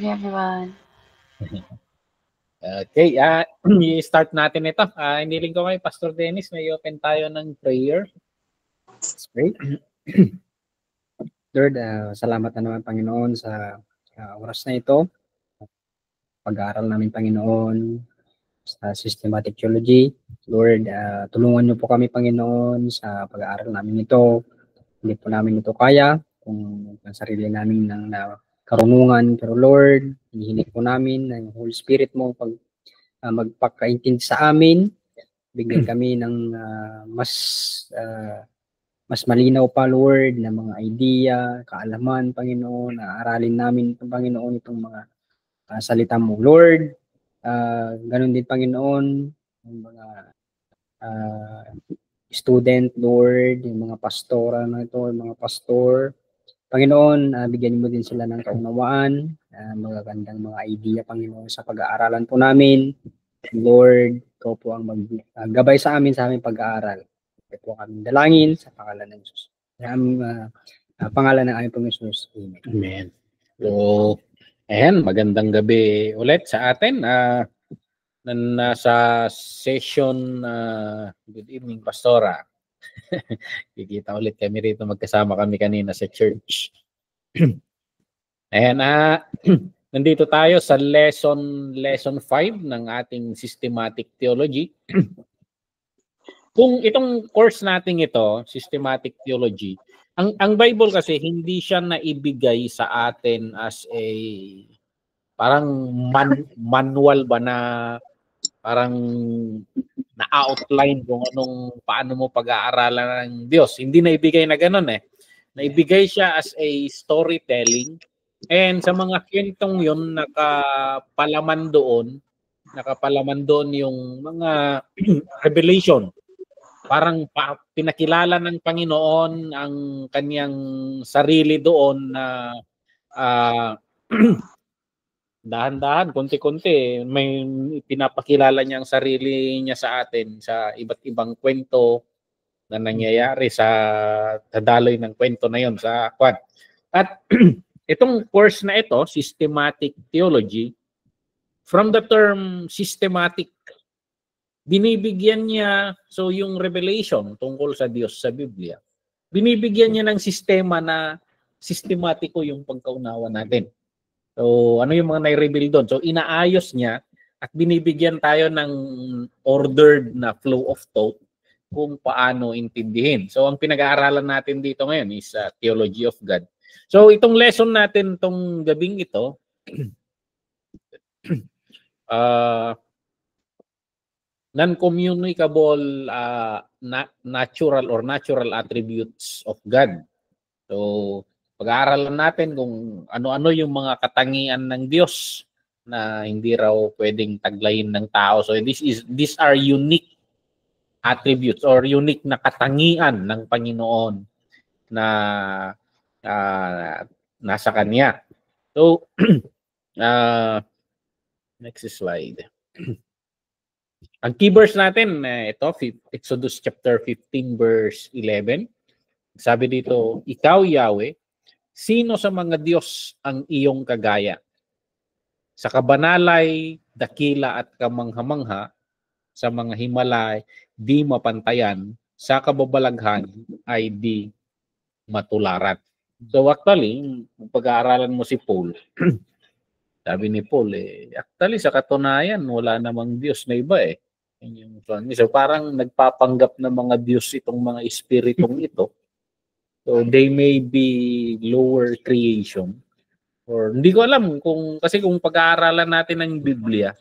evening, everyone. Okay, i-start natin ito. Iniling ko kay Pastor Dennis na i-open tayo ng prayer. Let's pray. Lord, salamat na naman, Panginoon, sa oras na ito. Pag-aaral namin, Panginoon, sa systematic theology. Lord, tulungan niyo po kami, Panginoon, sa pag-aaral namin ito. Hindi po namin ito kaya kung ang sarili namin ng karunungan. Pero Lord, hinihiling po namin na yung Holy Spirit mo magpakaintindi sa amin. Bigyan kami ng mas malinaw pa, Lord, na mga idea, kaalaman, Panginoon, na aralin namin, Panginoon, itong mga salita mo. Lord, ganun din, Panginoon, yung mga student, Lord, yung mga pastora na ito, yung mga pastor. Panginoon, bigyan mo din sila ng kaunawaan, magagandang mga idea, Panginoon, sa pag-aaralan po namin. Lord, ikaw po ang maggabay sa aming pag-aaral. Ito po kami dalangin sa pangalan ng Jesus. Pangalan ng aming Panginoon Jesus. Amen. Amen. So, ayan, magandang gabi ulit sa atin. Nasa session, good evening, Pastora. Kikita ulit kami rito, magkasama kami kanina sa church. Ayan, nandito tayo sa lesson 5 ng ating systematic theology. Kung itong course natin ito, systematic theology, ang Bible kasi hindi siya naibigay sa atin as a parang manual ba na parang na-outline kung paano mo pag-aaralan ng Diyos. Hindi naibigay na gano'n eh. Naibigay siya as a storytelling. And sa mga kwentong yun, nakapalaman doon yung mga revelation. Parang pinakilala ng Panginoon ang kanyang sarili doon na dahan-dahan, konti-konti, may pinapakilala niya ang sarili niya sa atin sa iba't ibang kwento na nangyayari sa daloy ng kwento na yon sa kwan. At itong course na ito, systematic theology, from the term systematic, binibigyan niya, so yung revelation tungkol sa Diyos sa Biblia, binibigyan niya ng sistema na sistematiko yung pagkaunawa natin. So, ano yung mga nai-reveal doon? So, inaayos niya at binibigyan tayo ng ordered na flow of thought kung paano intindihin. So, ang pinag-aaralan natin dito ngayon is Theology of God. So, itong lesson natin itong gabing ito, non-communicable natural attributes of God. So, pag-aaralan natin kung ano-ano yung mga katangian ng Diyos na hindi raw pwedeng taglayin ng tao. So these are unique attributes or unique na katangian ng Panginoon na nasa Kanya. So, next slide. Ang key verse natin, ito, Exodus chapter 15 verse 11. Sabi dito, ikaw, Yahweh, sino sa mga Diyos ang iyong kagaya? Sa kabanalay, dakila at kamangha-mangha, sa mga himalay, di mapantayan, sa kababalaghan ay di matularan. So actually, pag-aaralan mo si Paul, sabi ni Paul, actually sa katunayan, wala namang Diyos na iba eh. So parang nagpapanggap ng mga Diyos itong mga espiritong ito. So they may be lower creation. Or hindi ko alam kasi kung pag-aaralan natin ng Biblia,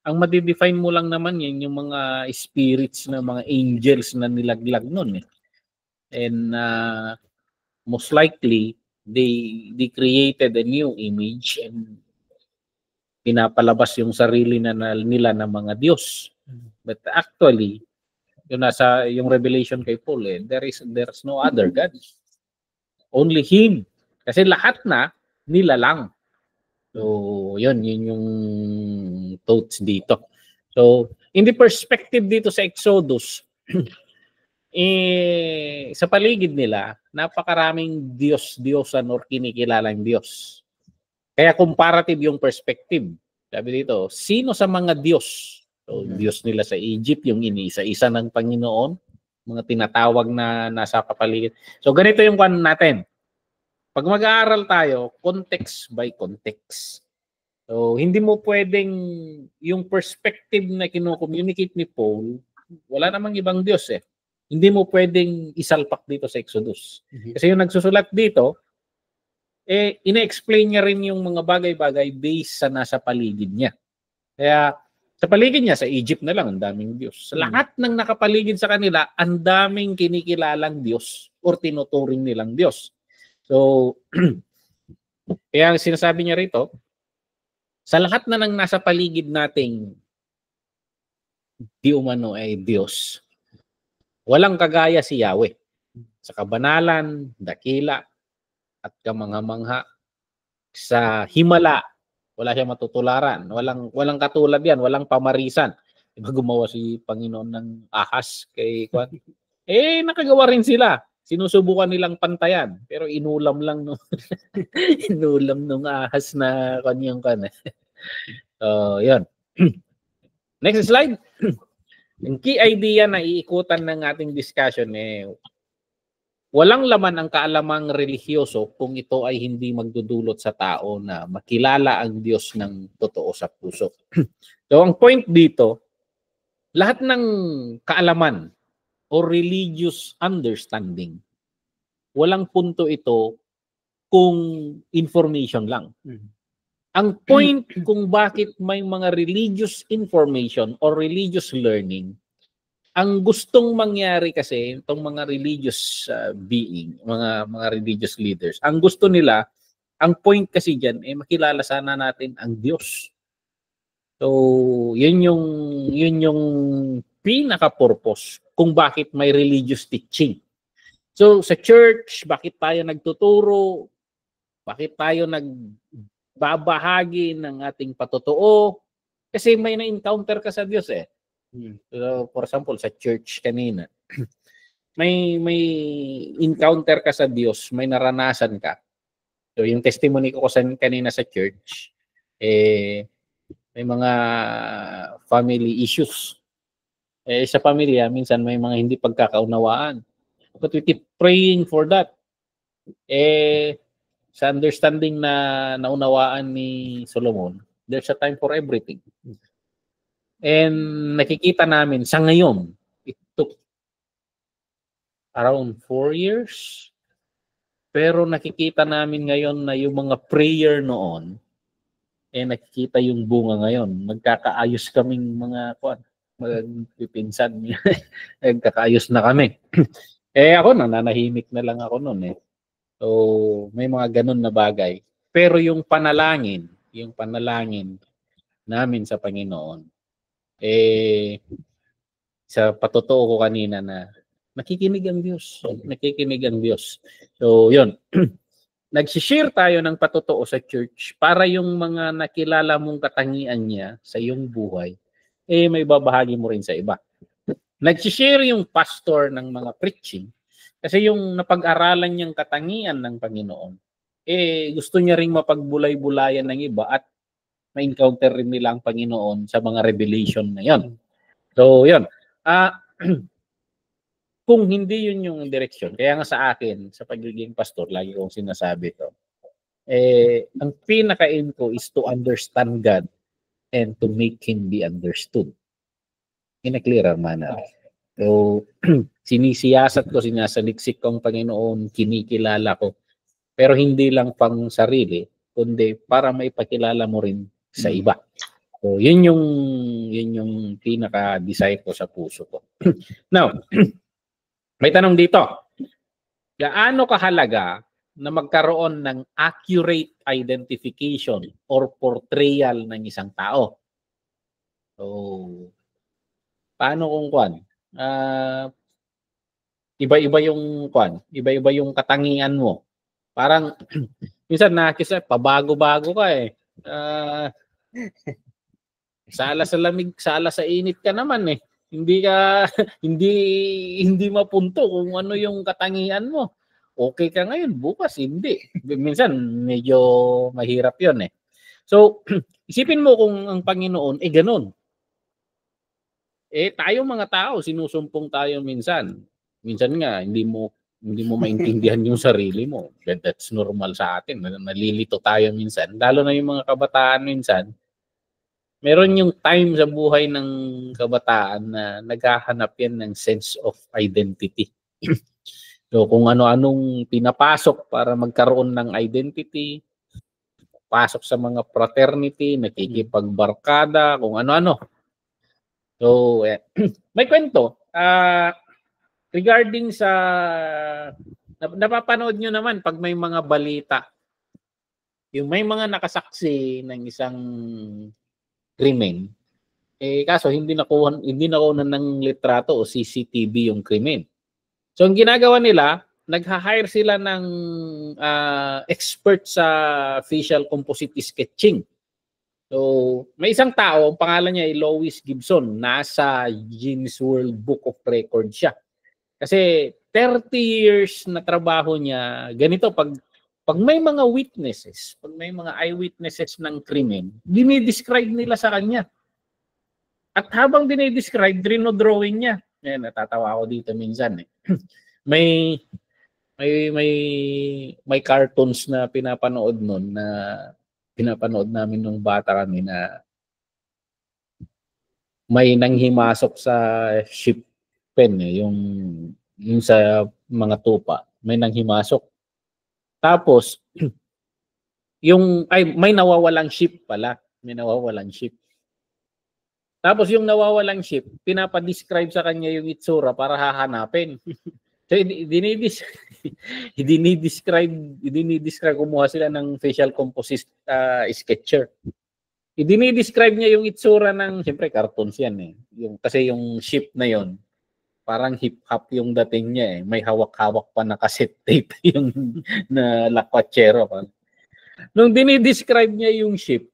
ang ma-define mo lang naman yan yung mga spirits na mga angels na nilaglag nun eh. And most likely they created a new image and pinapalabas yung sarili nila ng mga Diyos. But actually, yung revelation kay Paul, there's no other God. Only Him. Kasi lahat na nila lang. So, yun yung thoughts dito. So, in the perspective dito sa Exodus, sa paligid nila, napakaraming Diyos-Diyosan or kinikilalang Diyos. Kaya comparative yung perspective. Sabi dito, sino sa mga Diyos? So, Diyos nila sa Egypt, yung iniisa-isa ng Panginoon, mga tinatawag na nasa kapaligid. So, ganito yung kwan natin. Pag mag-aaral tayo, context by context. So, hindi mo pwedeng yung perspective na kino-communicate ni Paul, wala namang ibang Diyos eh. Hindi mo pwedeng isalpak dito sa Exodus. Kasi yung nagsusulat dito, ina-explain niya rin yung mga bagay-bagay based sa nasa paligid niya. Kaya sa paligid niya, sa Egypt na lang, ang daming Diyos. Sa lahat ng nakapaligid sa kanila, ang daming kinikilalang Diyos or tinuturing nilang Diyos. So, kaya sinasabi niya rito, sa lahat na ng nasa paligid nating di umano ay Diyos, walang kagaya si Yahweh. Sa kabanalan, dakila, at kamangha-mangha. Sa himala, wala siyang matutularan. Walang katulad yan, walang pamarisan. Diba gumawa si Panginoon ng ahas kay Kwan? Nakagawa rin sila. Sinusubukan nilang pantayan. Pero inulam lang nung inulam nung ahas na kanyang kan. Yun. Next slide. Yung key idea na iikutan ng ating discussion walang laman ang kaalamang relihiyoso kung ito ay hindi magdudulot sa tao na makilala ang Diyos ng totoo sa puso. So ang point dito, lahat ng kaalaman o religious understanding, walang punto ito kung information lang. Ang point kung bakit may mga religious information or religious learning, ang gustong mangyari kasi itong mga religious being, mga religious leaders, ang gusto nila, ang point kasi diyan makilala sana natin ang Diyos. So, yun yung pinaka-purpose kung bakit may religious teaching. So, sa church, bakit tayo nagtuturo? Bakit tayo nagbabahagi ng ating patotoo? Kasi may na-encounter ka sa Diyos eh. So, for example, sa church kanina, may encounter ka sa Diyos, may naranasan ka. So, yung testimony ko kanina sa church, may mga family issues. Sa pamilya, minsan may mga hindi pagkakaunawaan. But we keep praying for that. Sa understanding na naunawaan ni Solomon, there's a time for everything. And nakikita namin sa ngayon, it took around 4 years. Pero nakikita namin ngayon na yung mga prayer noon, nakikita yung bunga ngayon. Magkakaayos kaming mga magpipinsan. Nagkakaayos na kami. Ako nananahimik na lang ako noon . So may mga ganun na bagay. Pero yung panalangin namin sa Panginoon, sa patotoo ko kanina na nakikinig ang Diyos. So, yun. Nagsishare tayo ng patotoo sa church para yung mga nakilala mong katangian niya sa iyong buhay, may babahagi mo rin sa iba. Nagsishare yung pastor ng mga preaching kasi yung napag-aralan niyang katangian ng Panginoon, gusto niya ring mapagbulay-bulayan ng iba at ma-encounter rin nila ang Panginoon sa mga revelation na yon. So, yun. Kung hindi yun yung direksyon, kaya nga sa akin, sa pagiging pastor, lagi kong sinasabi to, ang pinaka-aim ko is to understand God and to make Him be understood in a clearer manner. So, sinisiyasat ko, sinasaliksik ko ang Panginoon, kinikilala ko, pero hindi lang pang sarili, kundi para maipakilala mo rin sa iba. So, yun yung pinaka-desire ko sa puso ko. Now, may tanong dito. Gaano kahalaga na magkaroon ng accurate identification or portrayal ng isang tao? So, paano kung iba-iba yung katangian mo. Parang minsan nakikita pabago-bago ka . Sala sa lamig, sala sa init ka naman . Hindi mapunto kung ano yung katangian mo. okay ka ngayon, bukas hindi. Minsan medyo mahirap 'yon eh. So, isipin mo kung ang Panginoon ganun. Tayo mga tao, sinusumpong tayo minsan. Minsan nga hindi mo maintindihan yung sarili mo. That's normal sa atin. Nalilito tayo minsan. Lalo na yung mga kabataan minsan. Meron yung time sa buhay ng kabataan na naghahanap yan ng sense of identity. So kung ano-anong pinapasok para magkaroon ng identity, pasok sa mga fraternity, nakikipagbarkada, kung ano-ano. So, may kwento. Regarding sa, napapanood nyo naman pag may mga balita, yung may mga nakasaksi ng isang krimen, kaso hindi nakuha ng litrato o CCTV yung krimen. So, ang ginagawa nila, nagha-hire sila ng expert sa facial composite sketching. So, may isang tao, ang pangalan niya ay Lois Gibson, nasa Guinness World Book of Records siya. Kasi 30 years na trabaho niya, ganito, pag may mga witnesses, pag may mga eyewitnesses ng krimen, dinidescribe nila sa kanya. At habang dinidescribe, drawing niya. Natatawa ako dito minsan eh. may cartoons na pinapanood noon na pinapanood namin nung bata kami na may nanghimasok sa ship pen yung sa mga tupa, may nanghimasok. Tapos may nawawalang ship pala, may nawawalang ship. Tapos yung nawawalang ship, pinapa-describe sa kanya yung itsura para hahanapin. So dinidescribe, kumuha sila ng facial composite sketcher. Dinidescribe niya yung itsura ng, siyempre cartoons yan eh. Kasi yung ship na yon parang hip-hop yung dating niya eh. May hawak-hawak pa na cassette tape yung na lakwatsero. Nung dinidescribe niya yung ship,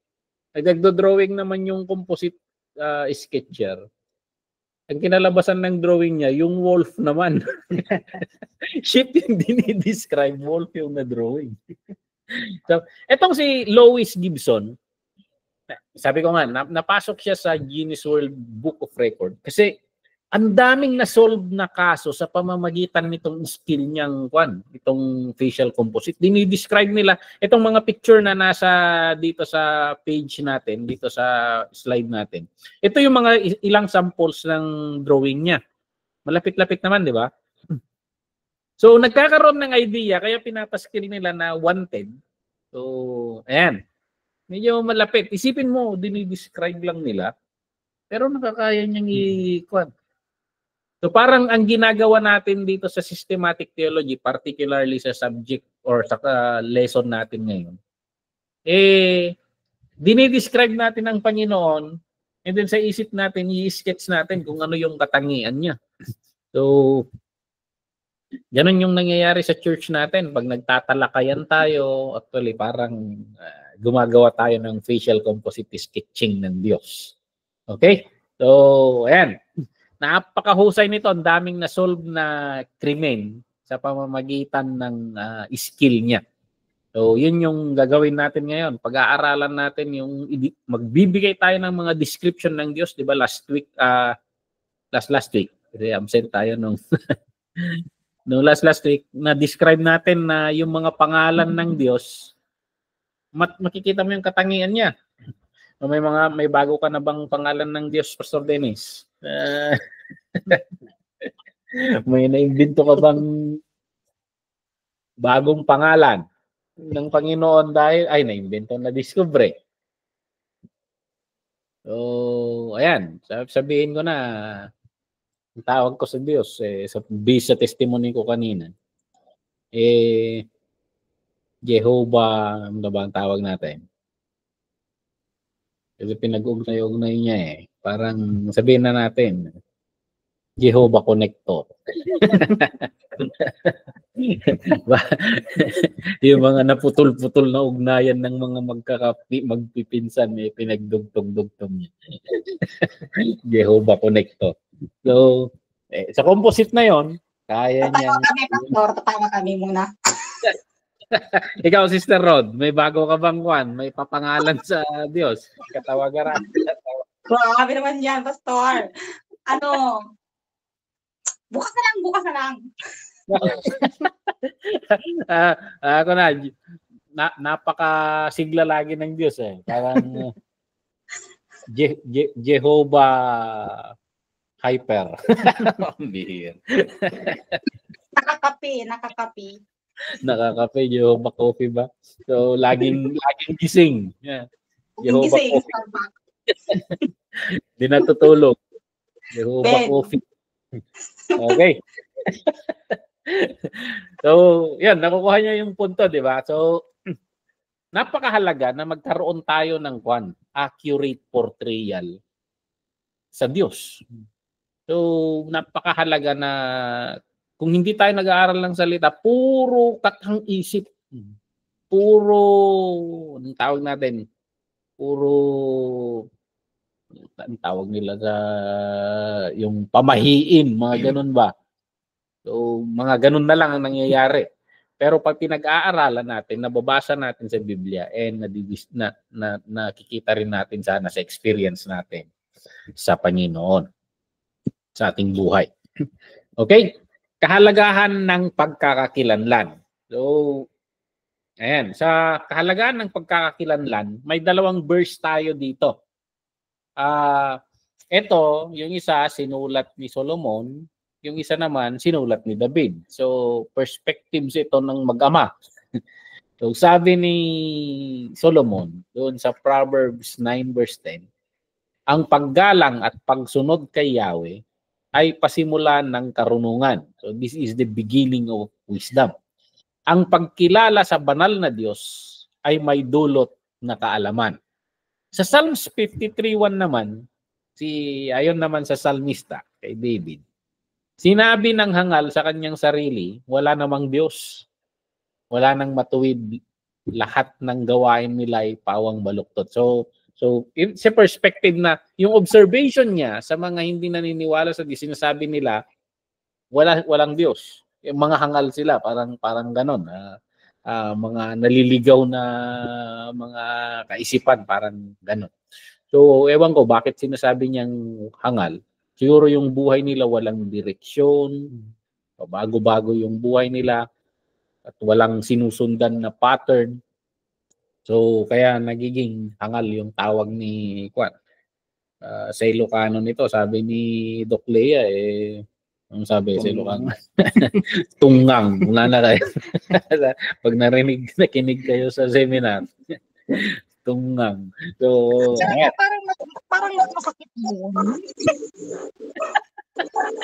nagdo-drawing naman yung composite sketcher. Ang kinalabasan ng drawing niya, yung wolf naman. Ship yung dinidescribe, wolf yung na-drawing. So, etong si Lois Gibson, sabi ko nga, napasok siya sa Guinness World Book of Record kasi ang daming na-solve na kaso sa pamamagitan nitong skill niyang itong facial composite. Dinidescribe nila itong mga picture na nasa dito sa page natin, dito sa slide natin. Ito yung mga ilang samples ng drawing niya. Malapit-lapit naman, di ba? So, nagkakaroon ng idea, kaya pinapaskill nila na wanted. So, ayan. Medyo malapit. Isipin mo, dinidescribe lang nila. Pero nakakaya niyang i-kuan. So parang ang ginagawa natin dito sa systematic theology, particularly sa subject or sa lesson natin ngayon, dinidescribe natin ang Panginoon and then sa isip natin, i-sketch natin kung ano yung katangian niya. So, ganun yung nangyayari sa church natin. Pag nagtatalakayan tayo, actually parang gumagawa tayo ng facial composite sketching ng Diyos. Okay? So, ayan. Napakahusay nito, ang daming na-solve na krimen sa pamamagitan ng skill niya. So, yun yung gagawin natin ngayon. Pag-aaralan natin yung magbibigay tayo ng mga description ng Diyos, 'di ba? Last week kasi absent tayo nung no last week na describe natin na yung mga pangalan ng Diyos, makikita mo yung katangian niya. May bago ka na bang pangalan ng Diyos, Pastor Dennis? May naimbento ka bang bagong pangalan ng Panginoon dahil naimbento na discover. So, ayan, sabihin ko na ang tawag ko sa Diyos sa testimony ko kanina. Jehovah, ano ba ang tawag natin? Kasi pinag-ugnay-ugnay niya Parang sabihin na natin, Jehovah Connector. Yung mga naputol-putol na ugnayan ng mga magpipinsan, pinagdugtong-dugtong niya. Jehovah Connector. So, sa composite na yon, Kaya niya. Tatawa kami, Pastor. Tatawa kami muna. Ikaw, Sister Rod, may bago ka bang kwan? May papangalan sa Diyos? Katawagaran. Grabe naman yan, Pastor. Ano? Bukas na lang. Ako napakasigla lagi ng Diyos eh. Parang Jehovah Hyper. Nakakapi. Nakakape, Jehovah Coffee ba? So, laging gising. Yeah. Jehovah Gising, Coffee. Di natutulog. Jehovah Ben. Coffee. Okay. So, yan, nakukuha niya yung punto, di ba? So, napakahalaga na magkaroon tayo ng accurate portrayal sa Diyos. So, napakahalaga na kung hindi tayo nag-aaral ng salita, puro katang isip. Puro, anong tawag natin? Ang tawag nila sa yung pamahiin, mga ganun ba? So, mga ganun na lang ang nangyayari. Pero pag pinag-aaralan natin, nababasa natin sa Biblia, nakikita rin natin sana sa experience natin sa Panginoon, sa ating buhay. Okay? Kahalagahan ng pagkakakilanlan. So, ayan. Sa kahalagahan ng pagkakakilanlan, may dalawang verse tayo dito. Ito, yung isa, sinulat ni Solomon. Yung isa naman, sinulat ni David. So, perspectives ito ng mag-ama. So, sabi ni Solomon, doon sa Proverbs 9 verse 10, ang paggalang at pagsunod kay Yahweh ay pasimulan ng karunungan. So, this is the beginning of wisdom. Ang pagkilala sa banal na Diyos ay may dulot na kaalaman. Sa Psalms 53:1 naman, ayon naman sa salmista, kay David, sinabi ng hangal sa kanyang sarili, wala namang Diyos. Wala nang matuwid. Lahat ng gawain nila ay pawang baluktot. So sa perspective na yung observation niya sa mga hindi naniniwala sa Diyos, sinasabi nila, walang Diyos. Yung mga hangal sila, parang ganon. Mga naliligaw na mga kaisipan, parang ganon. So, ewan ko bakit sinasabi niyang hangal. Siguro yung buhay nila walang direksyon, bago-bago yung buhay nila, at walang sinusundan na pattern. So, kaya nagiging hangal yung tawag ni Kwan. Sa Ilocano nito, sabi ni Doc Lea, ang sabi sa Ilocano, tunggang. Wala na kayo. Pag nakinig kayo sa seminar, tunggang. So, parang masakit mo.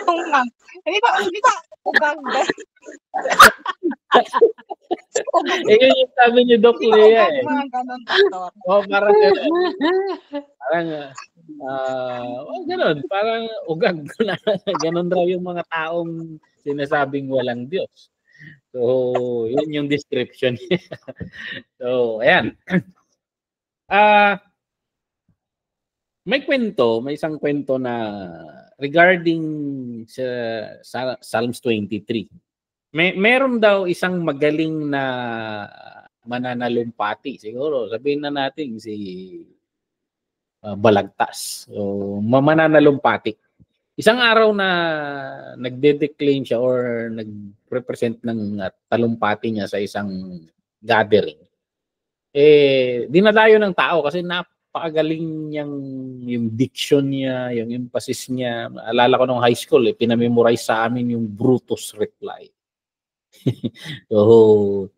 Tunggang. Hindi ba ugang ba? Yun yung sabi ni Doc Lea eh. Mga ganun, Pastor. Parang ganun. Ganun. Parang ugag. Ganun raw yung mga taong sinasabing walang Diyos. So, yun yung description. So, ayan. May isang kwento na regarding sa Psalms 23. Meron daw isang magaling na mananalumpati. Siguro, sabihin na natin si Balagtas. So, mananalumpati. Isang araw na nagde-declaim siya or nag-represent ng talumpati niya sa isang gathering. Dinadayo ng tao kasi napakagaling niyang yung diction niya, yung emphasis niya. Alala ko nung high school, pinamemorize sa amin yung Brutus reply. So,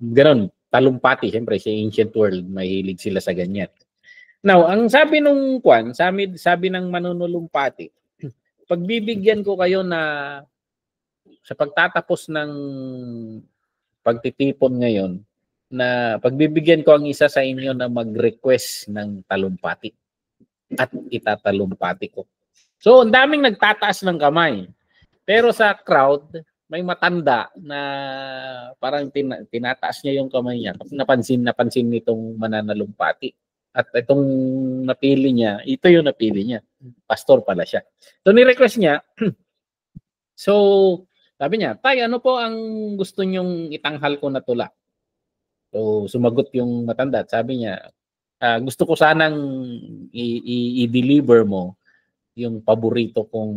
ganun, talumpati, siyempre, sa ancient world, mahilig sila sa ganyan. Now, ang sabi nung Kwan, sabi ng manunulumpati, pagbibigyan ko kayo na sa pagtatapos ng pagtitipon ngayon, na pagbibigyan ko ang isa sa inyo na mag-request ng talumpati at itatalumpati ko. So, ang daming nagtataas ng kamay. Pero sa crowd, may matanda na parang tinataas niya yung kamay niya. Napansin nitong mananalumpati. At itong napili niya, ito yung napili niya. Pastor pala siya. So, ni-request niya, So, sabi niya, Tay, ano po ang gusto niyong itanghal ko na tula? So, sumagot yung matanda. Sabi niya, gusto ko sanang i-deliver mo yung paborito kong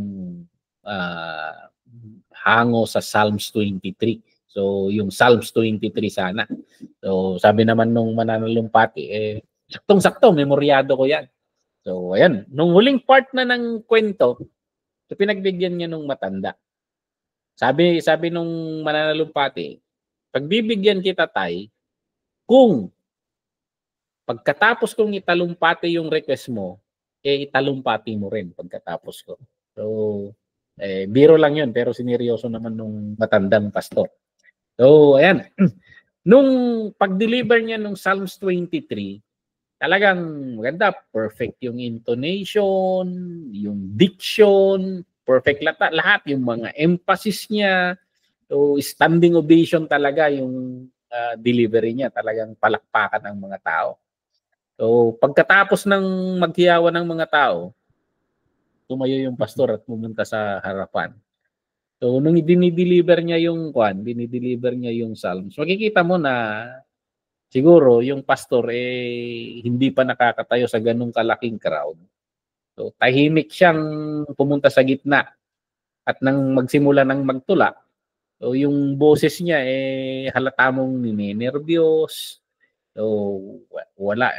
hango sa Psalms 23. So, yung Psalms 23 sana. So, sabi naman nung mananalumpati, saktong-sakto, memoryado ko yan. So, ayan. Nung huling part na ng kwento, so pinagbigyan niya nung matanda. Sabi nung mananalumpati, pagbibigyan kita, Tay, kung pagkatapos kong italumpati yung request mo, italumpati mo rin pagkatapos ko. So, biro lang yun, pero sineryoso naman nung matandang pastor. So, ayan. Nung pag-deliver niya nung Psalms 23, talagang maganda, perfect yung intonation, yung diction, perfect lahat yung mga emphasis niya. So, standing ovation talaga yung delivery niya. Talagang palakpakan ng mga tao. So, pagkatapos ng maghiyawan ng mga tao, tumayo yung pastor at pumunta sa harapan. So, nung dinideliver niya yung dinideliver niya yung psalms, makikita mo na siguro yung pastor hindi pa nakakatayo sa ganung kalaking crowd. So, tahimik siyang pumunta sa gitna at nang magsimula ng magtula, so yung boses niya halata mong ninenervyos. So, wala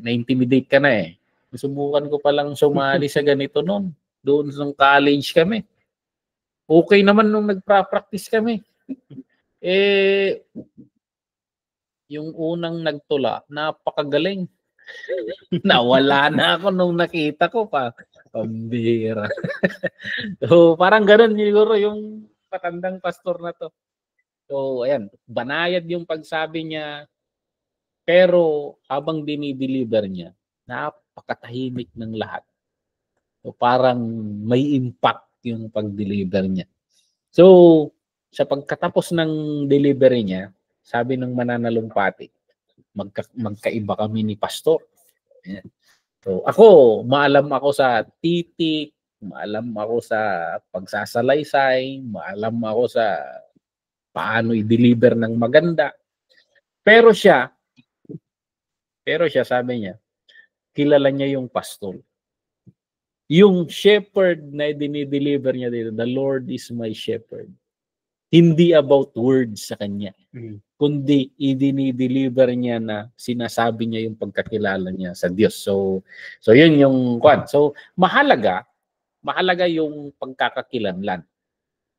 na-intimidate ka na . Subukan ko palang sumali sa ganito noon. Doon sa college kami. Okay naman nung nagpa-practice kami. Yung unang nagtula, napakagaling. Nawala na ako nung nakita ko pa. Pambira. So, parang ganun siguro yung patandang pastor na to. So, ayan, banayad yung pagsabi niya, pero habang dinideliver niya, napakatahimik ng lahat. So, parang may impact yung pag-deliver niya. So, sa pagkatapos ng delivery niya, sabi ng mananalumpati, magkaiba kami ni pastor. Ayan. So, maalam ako sa titik, maalam ako sa pagsasalaysay, maalam ako sa paano i-deliver ng maganda. Pero siya sabi niya, kilala niya yung pastor. Yung shepherd na dinideliver niya dito, the Lord is my shepherd. Hindi about words sa kanya. Kundi i-deliver niya na sinasabi niya yung pagkakilala niya sa Diyos. So yun yung kwan. So mahalaga yung pagkakakilanlan.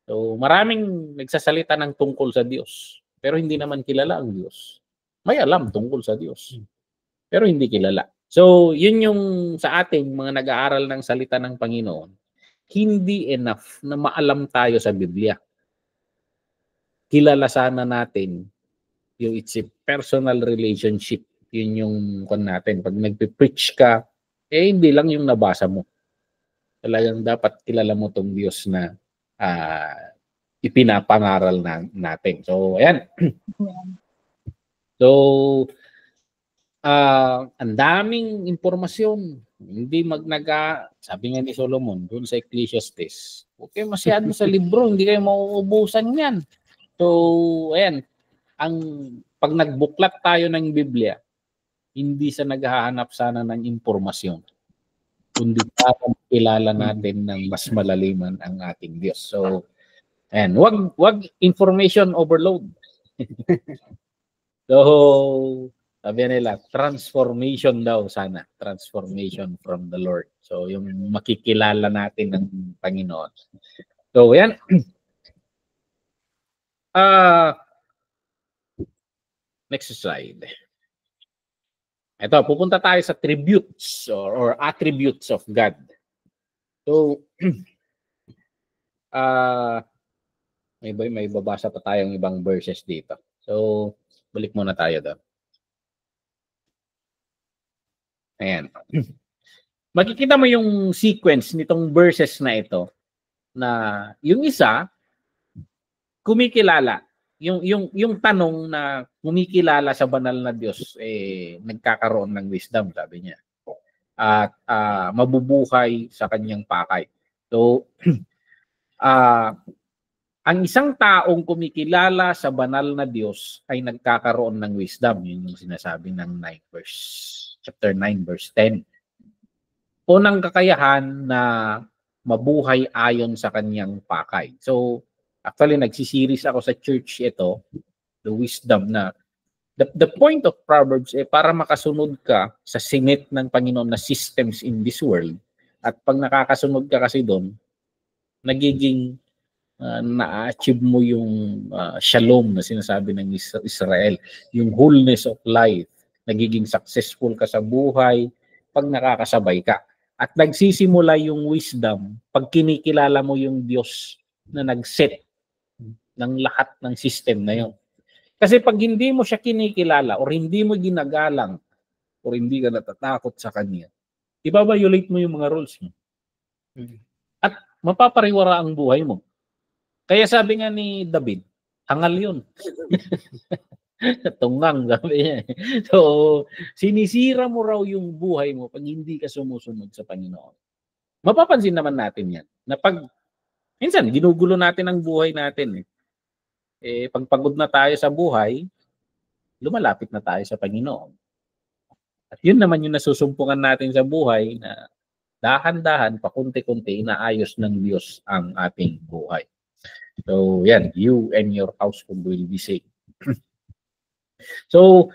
So maraming nagsasalita ng tungkol sa Diyos, pero hindi naman kilala ang Diyos. May alam tungkol sa Diyos, pero hindi kilala. So yun yung sa ating mga nag-aaral ng salita ng Panginoon, hindi enough na maalam tayo sa Biblia. Kilala sana natin yung it's a personal relationship. Yun yung kung natin. Pag nagpe-preach ka, hindi lang yung nabasa mo. Talagang dapat kilala mo tong Diyos na ipinapangaral natin. So, ayan. So, ang daming impormasyon. Hindi sabi nga ni Solomon, doon sa Ecclesiastes, okay, masyado sa libro, hindi kayo mauubusan yan. So, ayan, pag nagbuklat tayo ng Biblia, hindi sa naghahanap sana ng impormasyon, kundi para makilala natin ng mas malaliman ang ating Diyos. So, ayan, wag information overload. So, sabi nila, transformation daw sana. Transformation from the Lord. So, yung makikilala natin ng Panginoon. So, ayan. Next slide. Ito, pupunta tayo sa tributes or attributes of God. So, may babasa pa tayong ibang verses dito. So, balik muna tayo doon. Ayan. Makikita mo yung sequence nitong verses na ito na yung isa kumikilala. Yung tanong na kumikilala sa banal na Diyos nagkakaroon ng wisdom, sabi niya. At mabubuhay sa kanyang pakay. So ang isang taong kumikilala sa banal na Diyos ay nagkakaroon ng wisdom. Yun yung sinasabi ng chapter 9 verse 10. Unang kakayahan na mabuhay ayon sa kanyang pakay. So, actually, nagsisiris ako sa church ito, the wisdom na the point of Proverbs para makasunod ka sa singit ng Panginoon na systems in this world. At pag nakakasunod ka kasi doon, nagiging na-achieve mo yung shalom na sinasabi ng Israel, yung wholeness of life, nagiging successful ka sa buhay pag nakakasabay ka. At nagsisimula yung wisdom pag kinikilala mo yung Diyos na nag-set ng lahat ng system na yun. Kasi pag hindi mo siya kinikilala or hindi mo ginagalang or hindi ka natatakot sa Kanya, iba-violate mo yung mga rules mo. At mapapariwara ang buhay mo. Kaya sabi nga ni David, hangal yun. Tunggang, sabi niya. So, sinisira mo raw yung buhay mo pag hindi ka sumusunod sa Panginoon. Mapapansin naman natin yan. Na pag, minsan, ginugulo natin ang buhay natin. Pag pagod na tayo sa buhay, lumalapit na tayo sa Panginoon. At yun naman yung nasusumpungan natin sa buhay na dahan-dahan, pakunti-kunti, inaayos ng Diyos ang ating buhay. So, yan, you and your household will be saved. So,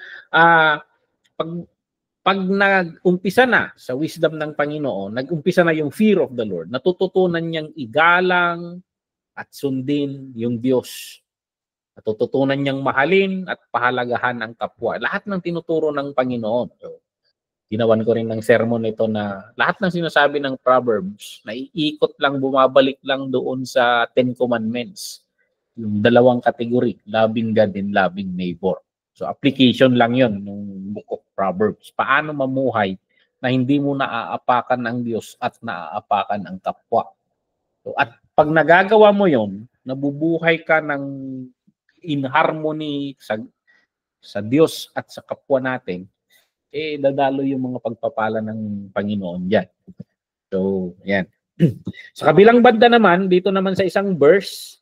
pag nag-umpisa na sa wisdom ng Panginoon, nag-umpisa na yung fear of the Lord, natututunan niyang igalang at sundin yung Diyos. Natututunan niyang mahalin at pahalagahan ang kapwa. Lahat ng tinuturo ng Panginoon. So, ginawan ko rin ng sermon ito na lahat ng sinasabi ng Proverbs, naiikot lang, bumabalik lang doon sa 10 Commandments. Yung dalawang kategory, loving God and loving neighbor. So application lang yon ng Book of Proverbs. Paano mamuhay na hindi mo naaapakan ang Diyos at naaapakan ang kapwa. So, at pag nagagawa mo yon, nabubuhay ka ng in harmony sa Diyos at sa kapwa natin, dadalo yung mga pagpapala ng Panginoon dyan. So, yan. Sa kabilang banda naman, dito naman sa isang verse,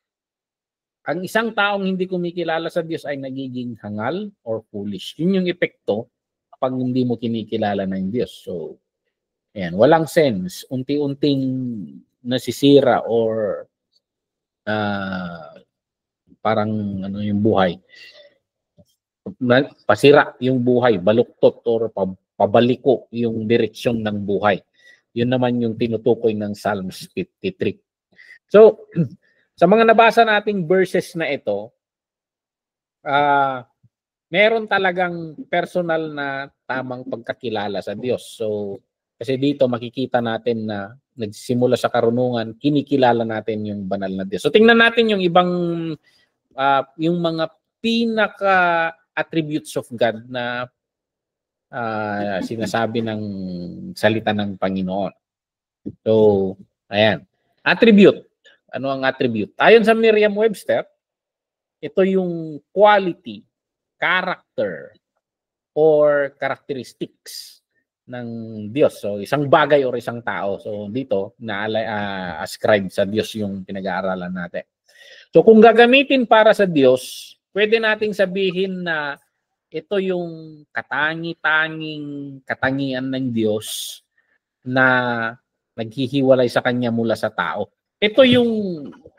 ang isang taong hindi kumikilala sa Diyos ay nagiging hangal or foolish. Yun yung epekto pag hindi mo kinikilala ng Diyos. So, yan. Walang sense. Unti-unting nasisira or parang yung buhay. Pasira yung buhay, baluktot or pabaliko yung direksyon ng buhay. Yun naman yung tinutukoy ng Psalms 53. So, sa mga nabasa nating verses na ito, meron talagang personal na tamang pagkakilala sa Diyos. So, kasi dito makikita natin na nagsimula sa karunungan, kinikilala natin yung banal na Diyos. So, tingnan natin yung ibang, yung mga pinaka attributes of God na sinasabi ng salita ng Panginoon. So, ayan. Attribute. Ano ang attribute? Ayon sa Merriam-Webster, ito yung quality, character, or characteristics ng Diyos. So, isang bagay or isang tao. So, dito, ascribe sa Diyos yung pinag-aaralan natin. So, kung gagamitin para sa Diyos, pwede nating sabihin na ito yung katangi-tanging katangian ng Diyos na naghihiwalay sa Kanya mula sa tao. Ito yung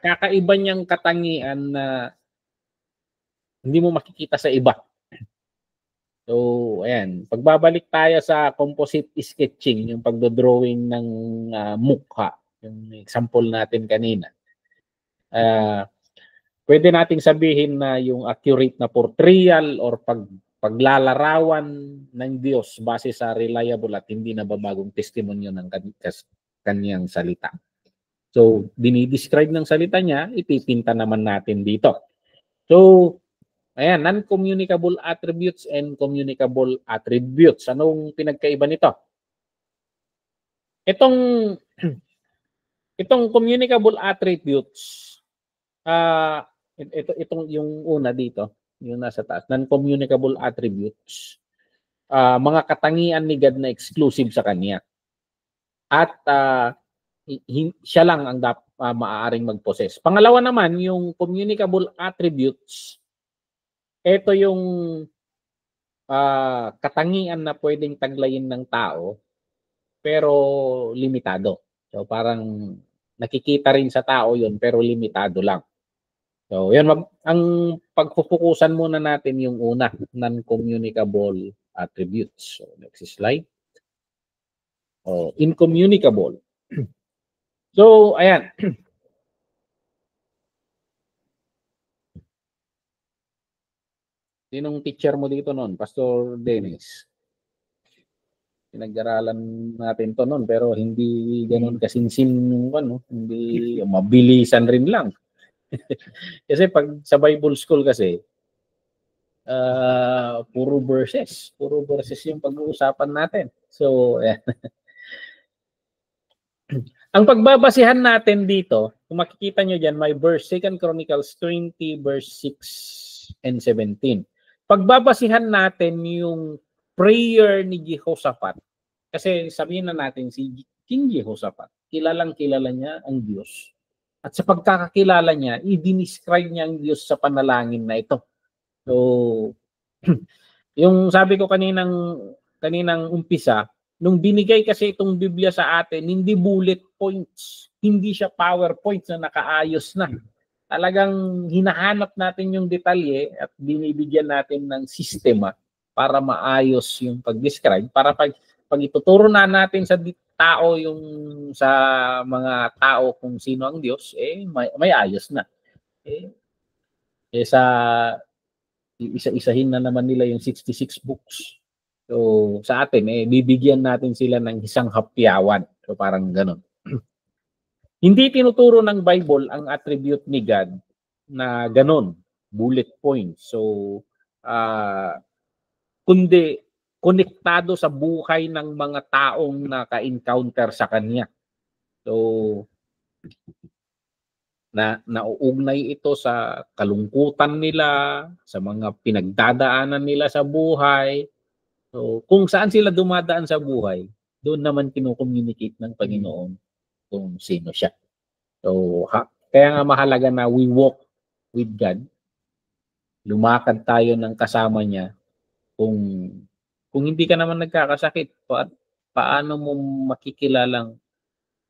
kakaiba niyang katangian na hindi mo makikita sa iba. So, ayan. Pagbabalik tayo sa composite sketching, yung pagdodrawing ng mukha, yung example natin kanina. Pwede nating sabihin na yung accurate na portrayal or paglalarawan ng Diyos base sa reliable at hindi nababagong testimonyo ng kanyang salita. So, dinidescribe ng salita niya, ipipinta naman natin dito. So, ayan, non-communicable attributes and communicable attributes. Anong pinagkaiba nito? Itong communicable attributes, itong yung una dito, yung nasa taas, non-communicable attributes, mga katangian ni God na exclusive sa Kanya. At siya lang ang maaaring mag-possess. Pangalawa naman, yung communicable attributes. Ito yung katangian na pwedeng taglayin ng tao pero limitado. So parang nakikita rin sa tao yun pero limitado lang. So yun, ang pagpupukusan muna natin yung una, non-communicable attributes. So next slide. Incommunicable. So ayan. Sinong teacher mo dito noon? Pastor Dennis. Pinag-aralan natin to noon pero hindi ganoon kasinsin yung ano, hindi mabilisan rin lang. Kasi pag sa Bible school kasi puro verses yung pag-uusapan natin. So ayan. Ang pagbabasihan natin dito, kung makikita nyo dyan, may verse 2 Chronicles 20 verse 6 and 17. Pagbabasihan natin yung prayer ni Jehoshaphat. Kasi sabihin na natin si King Jehoshaphat, kilalang kilala niya ang Diyos. At sa pagkakakilala niya, i-describe niya ang Diyos sa panalangin na ito. So, yung sabi ko kaninang umpisa, nung binigay kasi itong Biblia sa atin, hindi bullet points, hindi siya PowerPoints na nakaayos na. Talagang hinahanap natin yung detalye at binibigyan natin ng sistema para maayos yung pag-describe. Para pag ituturo na natin sa tao yung sa mga tao kung sino ang Diyos, may ayos na. Sa isa-isahin na naman nila yung 66 books. So sa atin, bibigyan natin sila ng isang hapyawan. So parang ganun. Hindi tinuturo ng Bible ang attribute ni God na ganun, bullet points. So, kundi konektado sa buhay ng mga taong naka-encounter sa Kanya. So, nauugnay ito sa kalungkutan nila, sa mga pinagdadaanan nila sa buhay. So, kung saan sila dumadaan sa buhay, doon naman kino-communicate ng Panginoon kung sino siya. So, kaya nga mahalaga na we walk with God. Lumakad tayo ng kasama niya. Kung hindi ka naman nagkakasakit, paano mo makikilalang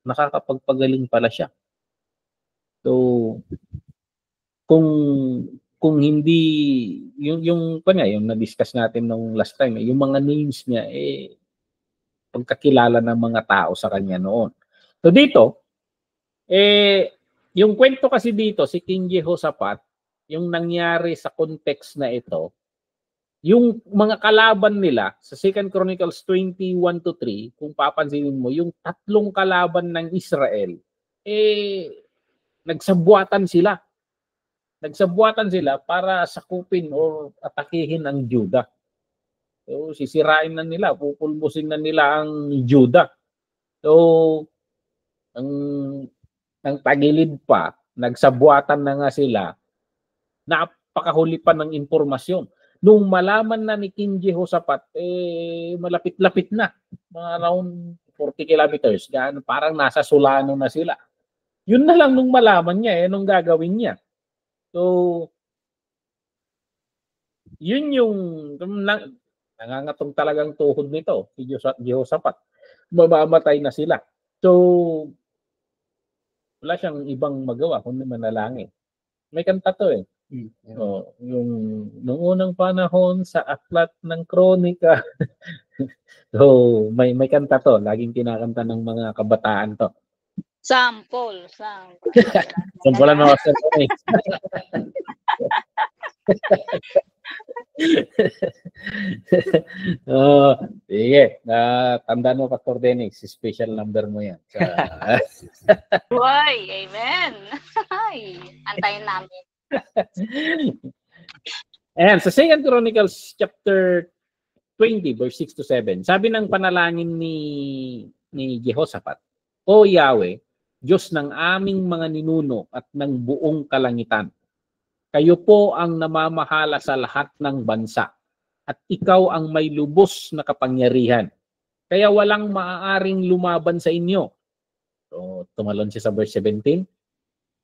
nakakapagpagaling pala siya? So, kung hindi yung na-discuss natin nung last time, yung mga names niya pagkakilala ng mga tao sa kanya noon. So dito yung kwento kasi dito si King Jehoshaphat, yung nangyari sa context na ito, yung mga kalaban nila sa 2 Chronicles 21-3, kung papansinin mo, yung tatlong kalaban ng Israel, nagsabuatan sila para sakupin o atakihin ang Judah. So, sisirain na nila, pupulbusin na nila ang Judah. So, ang tagilid pa, nagsabuatan na nga sila, napakahuli pa ng impormasyon. Nung malaman na ni King Jehoshaphat, malapit-lapit na, mga around 40 kilometers, parang nasa Solano na sila. Yun na lang nung malaman niya, nung gagawin niya. So, yun yung nangangatong talagang tuhod nito, si Jehoshaphat. Mamamatay na sila. So, wala siyang ibang magawa kundi manalangin. May kanta to yung nung unang panahon sa aklat ng kronika. So, may kanta to. Laging kinakanta ng mga kabataan to. Sample. Sampulan mo sa sige. Tandaan mo, Pastor Dennis, special number mo yan. Boy, amen. Antayin namin. Ayan, sa 2 Chronicles chapter 20, verse 6-7, sabi ng panalangin ni Jehoshaphat, O Yahweh, Diyos ng aming mga ninuno at ng buong kalangitan, kayo po ang namamahala sa lahat ng bansa at ikaw ang may lubos na kapangyarihan. Kaya walang maaaring lumaban sa inyo. So, tumalon siya sa verse 17.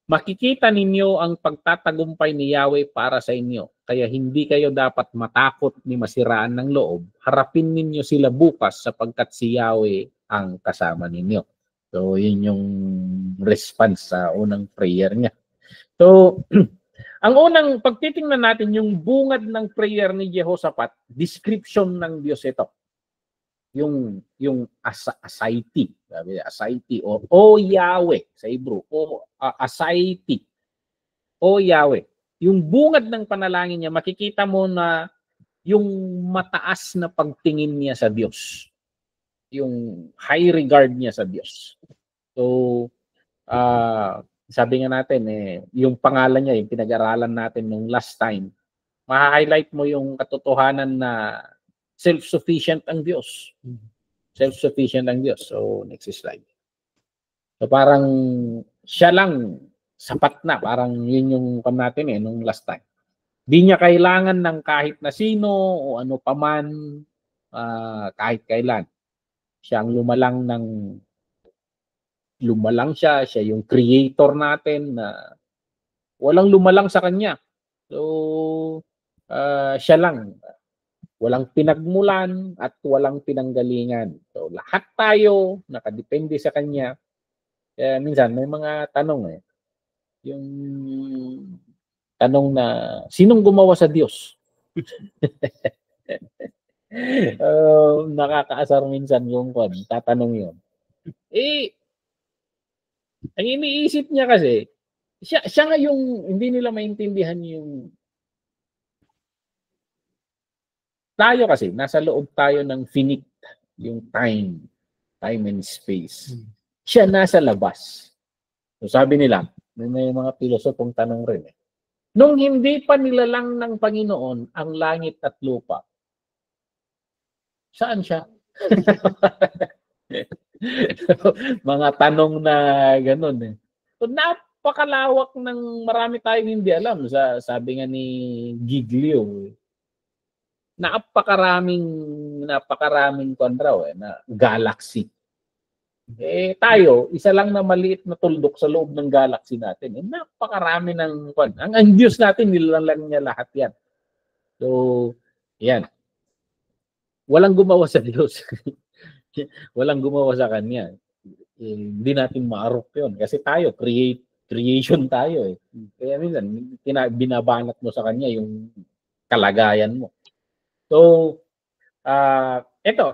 Makikita ninyo ang pagtatagumpay ni Yahweh para sa inyo. Kaya hindi kayo dapat matakot ni masiraan ng loob. Harapin ninyo sila bukas sapagkat si Yahweh ang kasama ninyo. So, yun yung response sa unang prayer niya. So, ang unang pagtitingnan natin yung bungad ng prayer ni Jehoshaphat, description ng Diyos ito. Yung Asaiti, sabi Asaiti o Yahweh sa Hebrew, o Asaiti o Yahweh. Yung bungad ng panalangin niya, makikita mo na yung mataas na pagtingin niya sa Diyos. Yung high regard niya sa Diyos. So, sabi nga natin, yung pangalan niya, yung pinag-aralan natin nung last time, ma-highlight mo yung katotohanan na self-sufficient ang Diyos. Self-sufficient ang Diyos. So, next slide. So, parang siya lang sapat na. Parang yun yung natin nung last time. Di niya kailangan ng kahit na sino o ano paman, kahit kailan. Siya ang lumalang siya yung creator natin na walang lumalang sa kanya. So, siya lang. Walang pinagmulan at walang pinanggalingan. So, lahat tayo nakadepende sa kanya. Kaya minsan may mga tanong yung tanong na sinong gumawa sa Diyos? Nakakaasar minsan yung tatanong yun. Ang iniisip niya kasi, siya nga yung hindi nila maintindihan yung tayo kasi, nasa loob tayo ng finite, yung time and space. Siya nasa labas. So sabi nila, may mga pilosopong tanong rin nung hindi pa nilalang ng Panginoon ang langit at lupa, saan siya? Mga tanong na ganun So napakalawak ng marami tayong hindi alam. Sabi nga ni Giglio, napakaraming na galaxy. Tayo, isa lang na maliit na tuldok sa loob ng galaxy natin. Napakarami ng ang Diyos natin, nilalang niya lahat yan. So, yan. Walang gumawa sa Diyos. Walang gumawa sa Kanya. Hindi natin maarok yun. Kasi tayo, creation tayo. Kaya minsan, binabanat mo sa Kanya yung kalagayan mo. So, ito,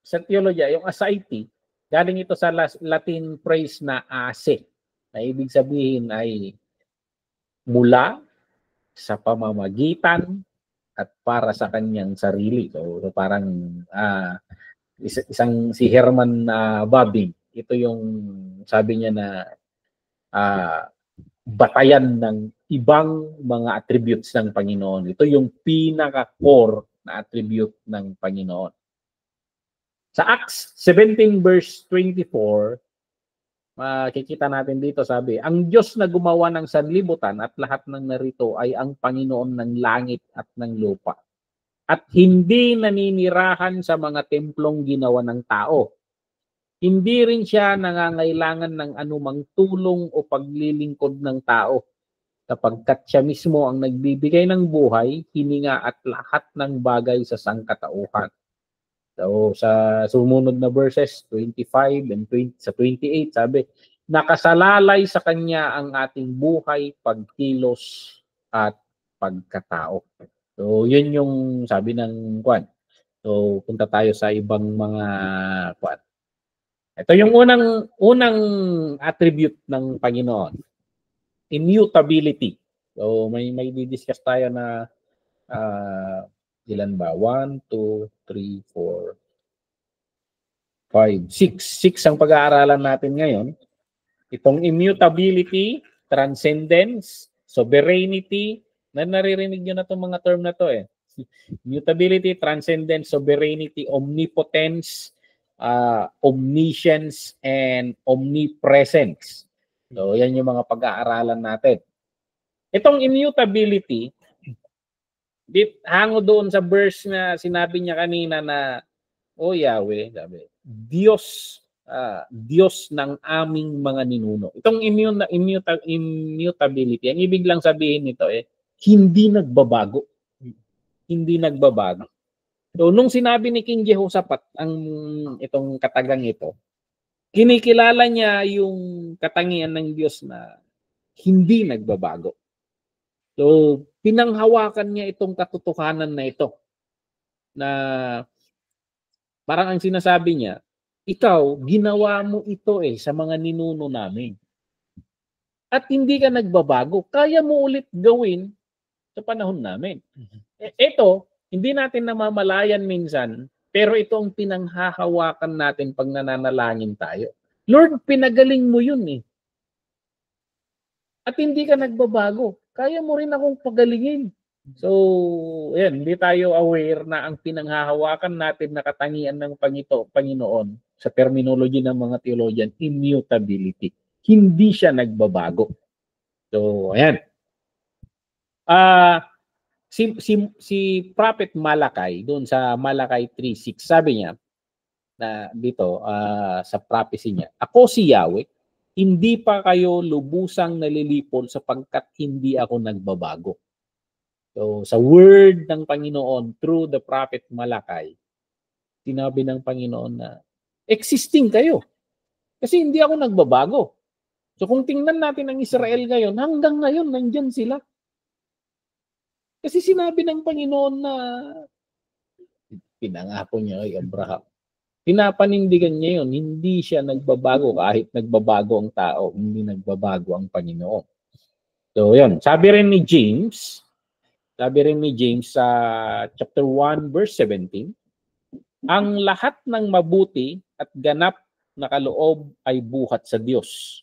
sa teology, yung Asaiti, galing ito sa Latin phrase na ase, na ibig sabihin ay mula, sa pamamagitan, at para sa kanyang sarili. So parang isang si Herman Babbing, ito yung sabi niya na batayan ng ibang mga attributes ng Panginoon. Ito yung pinaka-core na attribute ng Panginoon. Sa Acts 17 verse 24, makikita natin dito sabi, ang Diyos na gumawa ng sanlibutan at lahat ng narito ay ang Panginoon ng langit at ng lupa. At hindi naninirahan sa mga templong ginawa ng tao. Hindi rin siya nangangailangan ng anumang tulong o paglilingkod ng tao. Sapagkat siya mismo ang nagbibigay ng buhay, hininga at lahat ng bagay sa sangkatauhan. So sa sumunod na verses 25 and 28 sabi, nakasalalay sa kanya ang ating buhay, pagkilos at pagkatao. So yun yung sabi ng Kwan. So punta tayo sa ibang mga Kwan. Ito yung unang attribute ng Panginoon. Immutability. So may di-discuss tayo na ilan ba? 1, 2, 3, 4, 5, 6. 6 ang pag-aaralan natin ngayon. Itong immutability, transcendence, sovereignty, naririnig nyo na itong mga term na to Immutability, transcendence, sovereignty, omnipotence, omniscience, and omnipresence. So yan yung mga pag-aaralan natin. Itong immutability, hango doon sa verse na sinabi niya kanina na, O Yahweh, sabi, Diyos Diyos ng aming mga ninuno. Itong immutability, ang ibig lang sabihin nito hindi nagbabago. Hindi nagbabago. So, nung sinabi ni King Jehoshaphat itong katagang ito, kinikilala niya yung katangian ng Diyos na hindi nagbabago. So, pinanghawakan niya itong katotohanan na ito na parang ang sinasabi niya, ikaw, ginawa mo ito sa mga ninuno namin. At hindi ka nagbabago. Kaya mo ulit gawin sa panahon namin. Ito, hindi natin namamalayan minsan, pero ito ang pinanghahawakan natin pag nananalangin tayo. Lord, pinagaling mo yun At hindi ka nagbabago. Kaya mo rin akong pagalingin. So, yan, hindi tayo aware na ang pinanghahawakan natin na katangian ng Panginoon sa terminology ng mga theologian, immutability. Hindi siya nagbabago. So, ayan. Si Prophet Malakay, doon sa Malakay 3:6, sabi niya, na dito sa prophecy niya, ako si Yahweh, hindi pa kayo lubusang nalilipol sapagkat hindi ako nagbabago. So, sa word ng Panginoon through the prophet Malakay, sinabi ng Panginoon na existing kayo. Kasi hindi ako nagbabago. So, kung tingnan natin ang Israel ngayon, hanggang ngayon, nandyan sila. Kasi sinabi ng Panginoon na pinangako niya kay Abraham. Pinapanindigan niya yun, hindi siya nagbabago kahit nagbabago ang tao, hindi nagbabago ang Panginoon. So, yun. Sabi rin ni James sa chapter 1 verse 17, ang lahat ng mabuti at ganap na kaloob ay buhat sa Diyos.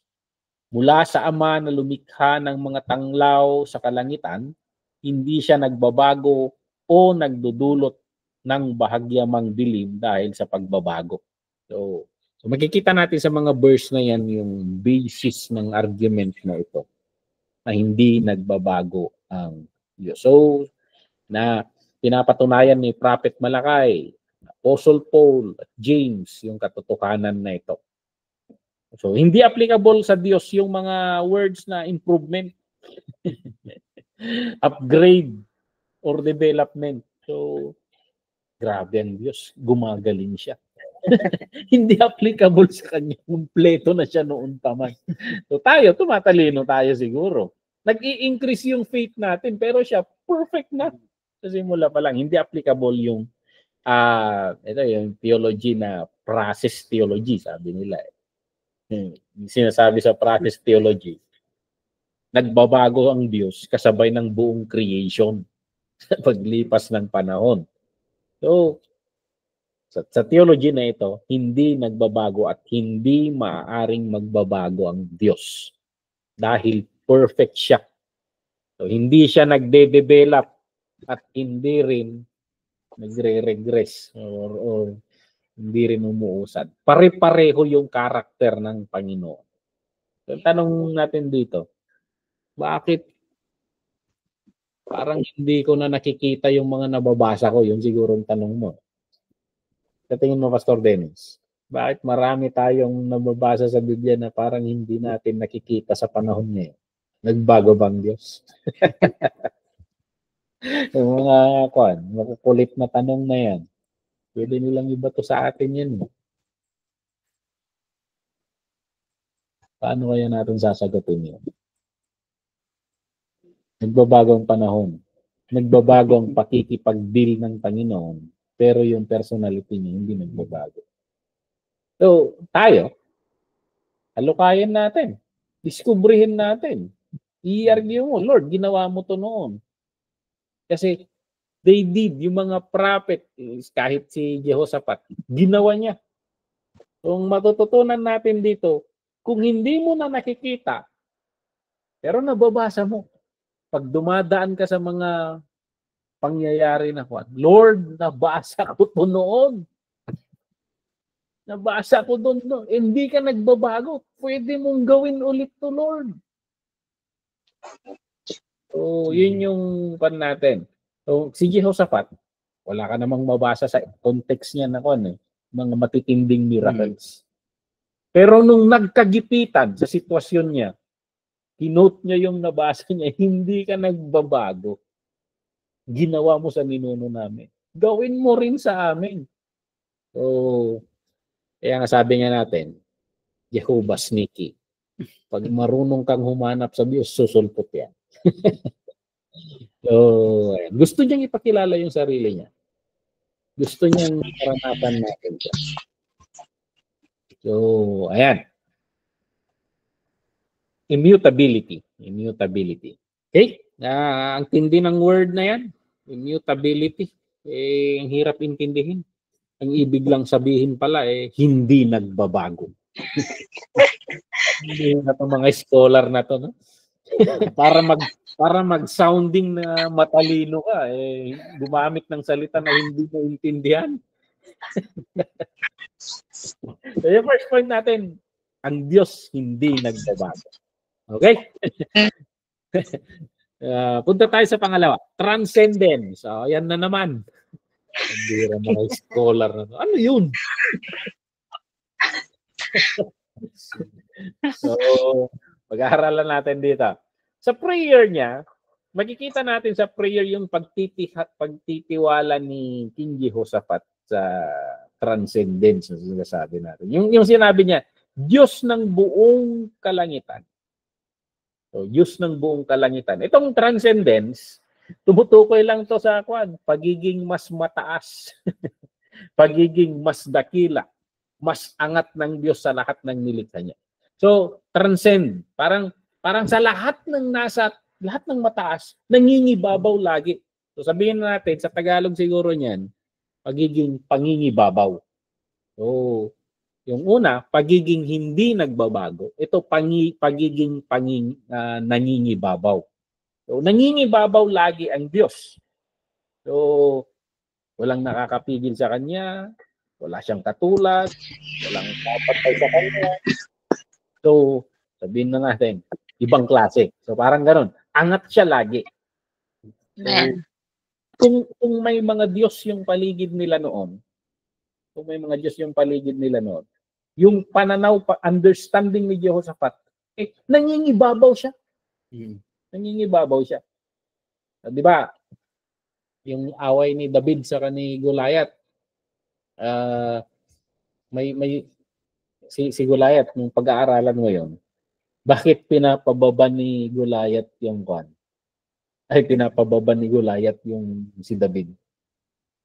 Mula sa Ama na lumikha ng mga tanglaw sa kalangitan, hindi siya nagbabago o nagdudulot ng bahagyamang dilim dahil sa pagbabago. So makikita natin sa mga verse na yan yung basis ng argument na ito na hindi nagbabago ang Diyos. So, na pinapatunayan ni Prophet Malakay, Apostle Paul at James yung katotohanan na ito. So, hindi applicable sa Diyos yung mga words na improvement, upgrade, or development. So, grabe ang Diyos. Gumagaling siya. Hindi applicable sa kanya. Kumpleto na siya noon pa man. So, tayo, tumatalino tayo siguro. Nag-i-increase yung faith natin, pero siya, perfect na. Sa simula pa lang, hindi applicable yung ito yung theology na process theology, sabi nila. Sinasabi sa process theology, nagbabago ang Diyos kasabay ng buong creation sa paglipas ng panahon. So, sa theology na ito, hindi nagbabago at hindi maaaring magbabago ang Diyos dahil perfect siya. So, hindi siya nagde-develop at hindi rin nagre-regress or hindi rin umuusad. Pare-pareho yung karakter ng Panginoon. So, tanong natin dito, bakit parang hindi ko na nakikita yung mga nababasa ko? Yung sigurong tanong mo. Sa tingin mo, Pastor Dennis, bakit marami tayong nababasa sa Biblia na parang hindi natin nakikita sa panahon ngayon? Nagbago bang Diyos? Yung mga makukulit na tanong na yan, pwede nilang ibato sa atin yan. Paano kaya natin sasagutin yun? Nagbabago ang panahon. Nagbabago ang pakikipag-deal ng Panginoon, pero yung personality niya hindi nagbabago. So, tayo, halukayan natin. Diskubrihin natin. I-argue mo, Lord, ginawa mo to noon. Kasi they did, yung mga prophet, kahit si Jehoshaphat, ginawa niya. Kung matututunan natin dito, kung hindi mo na nakikita, pero nababasa mo, pag dumadaan ka sa mga pangyayari na Lord, nabasa ko to noon. Nabasa ko doon. Hindi ka nagbabago. Pwede mong gawin ulit to, Lord. So, yun yung pan natin. So, si Jehoshaphat, wala ka namang mabasa sa context niya na mga matitinding miracles. Pero nung nagkagipitan sa sitwasyon niya, kinote niya yung nabasa niya, hindi ka nagbabago. Ginawa mo sa ninuno namin. Gawin mo rin sa amin. So, kaya nga sabi nga natin, Jehovah sneaky. Pag marunong kang humanap sa Diyos, susulpot yan. So, ayan. Gusto niyang ipakilala yung sarili niya. Gusto niyang maranasan natin siya. So, ayan. Immutability. Immutability. Okay? Ang tindi ng word na yan. Immutability. Ang hirap intindihin. Ang ibig lang sabihin pala, hindi nagbabago. Hindi na itong mga scholar na to, no? para mag-sounding na matalino ka, gumamit ng salita na hindi mo intindihan. So, yung first point natin, ang Diyos hindi nagbabago. Okay? Punta tayo sa pangalawa. Transcendence. So, ayan na naman. Hindi rin mga scholar na to. Ano yun? So, pag-aaralan natin dito. Sa prayer niya, makikita natin sa prayer yung pagtitiwala ni King Jehoshaphat sa transcendence na sinasabi natin. Yung sinabi niya, Diyos ng buong kalangitan. So, Diyos ng buong kalangitan. Itong transcendence, tumutukoy lang to sa pagiging mas mataas, pagiging mas dakila, mas angat ng Diyos sa lahat ng nilikha niya. So, transcend. Parang sa lahat ng lahat ng mataas, nangingibabaw lagi. So, sabihin natin, sa Tagalog siguro niyan, pagiging pangingibabaw. So, yung una, pagiging hindi nagbabago. Ito, pagiging nangingibabaw. So, nangingibabaw lagi ang Diyos. So, walang nakakapigil sa Kanya, wala siyang katulad, walang kapatay sa Kanya. So, sabihin na natin, ibang klase. So, parang gano'n. Angat siya lagi. So, kung may mga Diyos yung paligid nila noon, yung pananaw, understanding ni Jehoshaphat, nangingibabaw siya. Nangingibabaw siya. Di ba? Yung away ni David sa ni Goliath, si Goliath, nung pag-aaralan mo yun, bakit pinapababa ni Goliath yung pinapababa ni Goliath yung si David?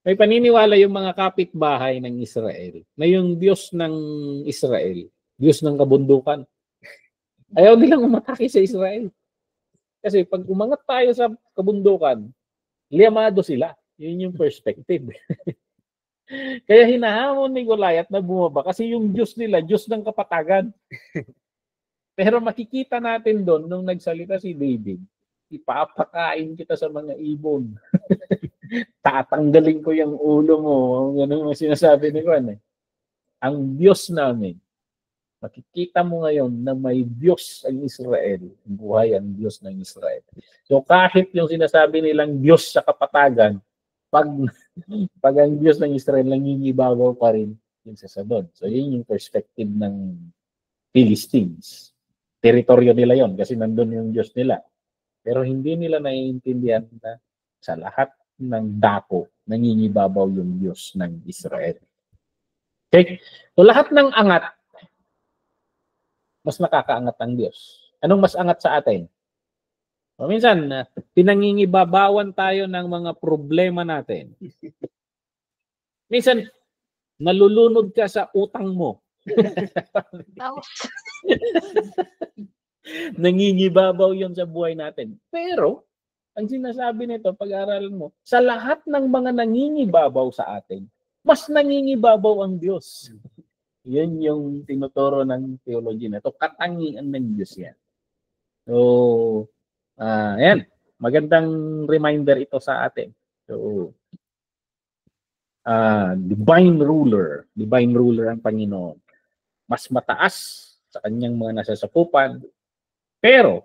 May paniniwala yung mga kapitbahay ng Israel na yung Diyos ng Israel, Diyos ng kabundukan. Ayaw nilang umatake sa Israel. Kasi pag umangat tayo sa kabundukan, liyamado sila. Yun yung perspective. Kaya hinahamon ni Goliath na bumaba kasi yung Diyos nila, Diyos ng kapatagan. Pero makikita natin doon nung nagsalita si David, ipapakain kita sa mga ibon. Tatanggalin ko yung ulo mo. Ganun ang sinasabi ni Juan. Ang Diyos namin, makikita mo ngayon na may Diyos ang Israel. Buhay ang Diyos ng Israel. So kahit yung sinasabi nilang Diyos sa kapatagan, pag ang Diyos ng Israel nangingibabaw pa rin yung sasadod. So yun yung perspective ng Philistines. Teritoryo nila yon kasi nandun yung Diyos nila. Pero hindi nila naiintindihan na sa lahat ng dako, nangingibabaw yung Diyos ng Israel. Okay? So lahat ng angat, mas nakakaangat ang Diyos. Anong mas angat sa atin? O minsan, pinangingibabawan tayo ng mga problema natin. Minsan, nalulunod ka sa utang mo. Nangingibabaw yon sa buhay natin. Pero, ang sinasabi nito, pag-aaralan mo, sa lahat ng mga nangingibabaw sa atin, mas nangingibabaw ang Diyos. Yan yung tinuturo ng theology na ito. Katangian ng Diyos yan. So, yan. Magandang reminder ito sa atin. So, divine ruler ang Panginoon. Mas mataas sa kanyang mga nasasakupan. Pero,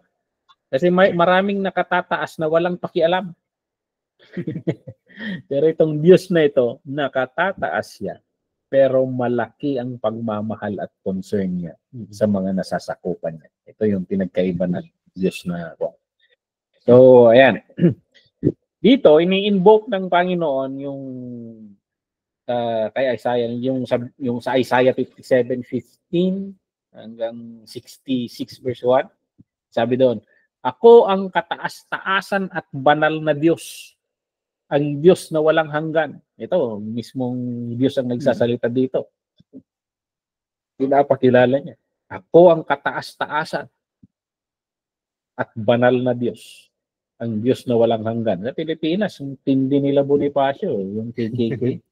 kasi maraming nakatataas na walang pakialam. Pero itong Diyos na ito, nakatataas siya. pero malaki ang pagmamahal at concern niya sa mga nasasakupan niya. Ito yung pinagkaiba ng Diyos na rock. So, ayan. Dito, ini-invoke ng Panginoon yung kay Isaiah, yung sa Isaiah 57:15 hanggang 66 verse 1. Sabi doon, ako ang kataas-taasan at banal na Diyos, ang Diyos na walang hanggan. Ito, mismong Diyos ang nagsasalita dito. Pinapakilala niya. Ako ang kataas-taasan at banal na Diyos, ang Diyos na walang hanggan. Sa Pilipinas, yung tindi nila Bonifacio, yung KKK.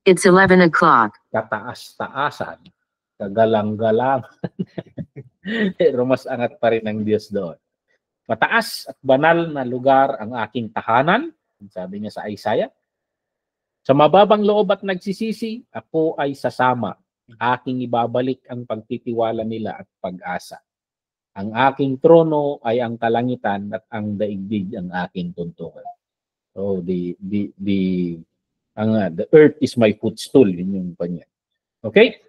It's 11 o'clock. Kataas-taasan, kagalang-galang. Pero mas angat pa rin ang Diyos doon. Mataas at banal na lugar ang aking tahanan, sabi niya sa Isaiah. Sa mababang loob at nagsisisi, ako ay sasama. Aking ibabalik ang pagtitiwala nila at pag-asa. Ang aking trono ay ang kalangitan at ang daigdig ang aking tuntungan. So the earth is my footstool, yun yung kanya. Okay?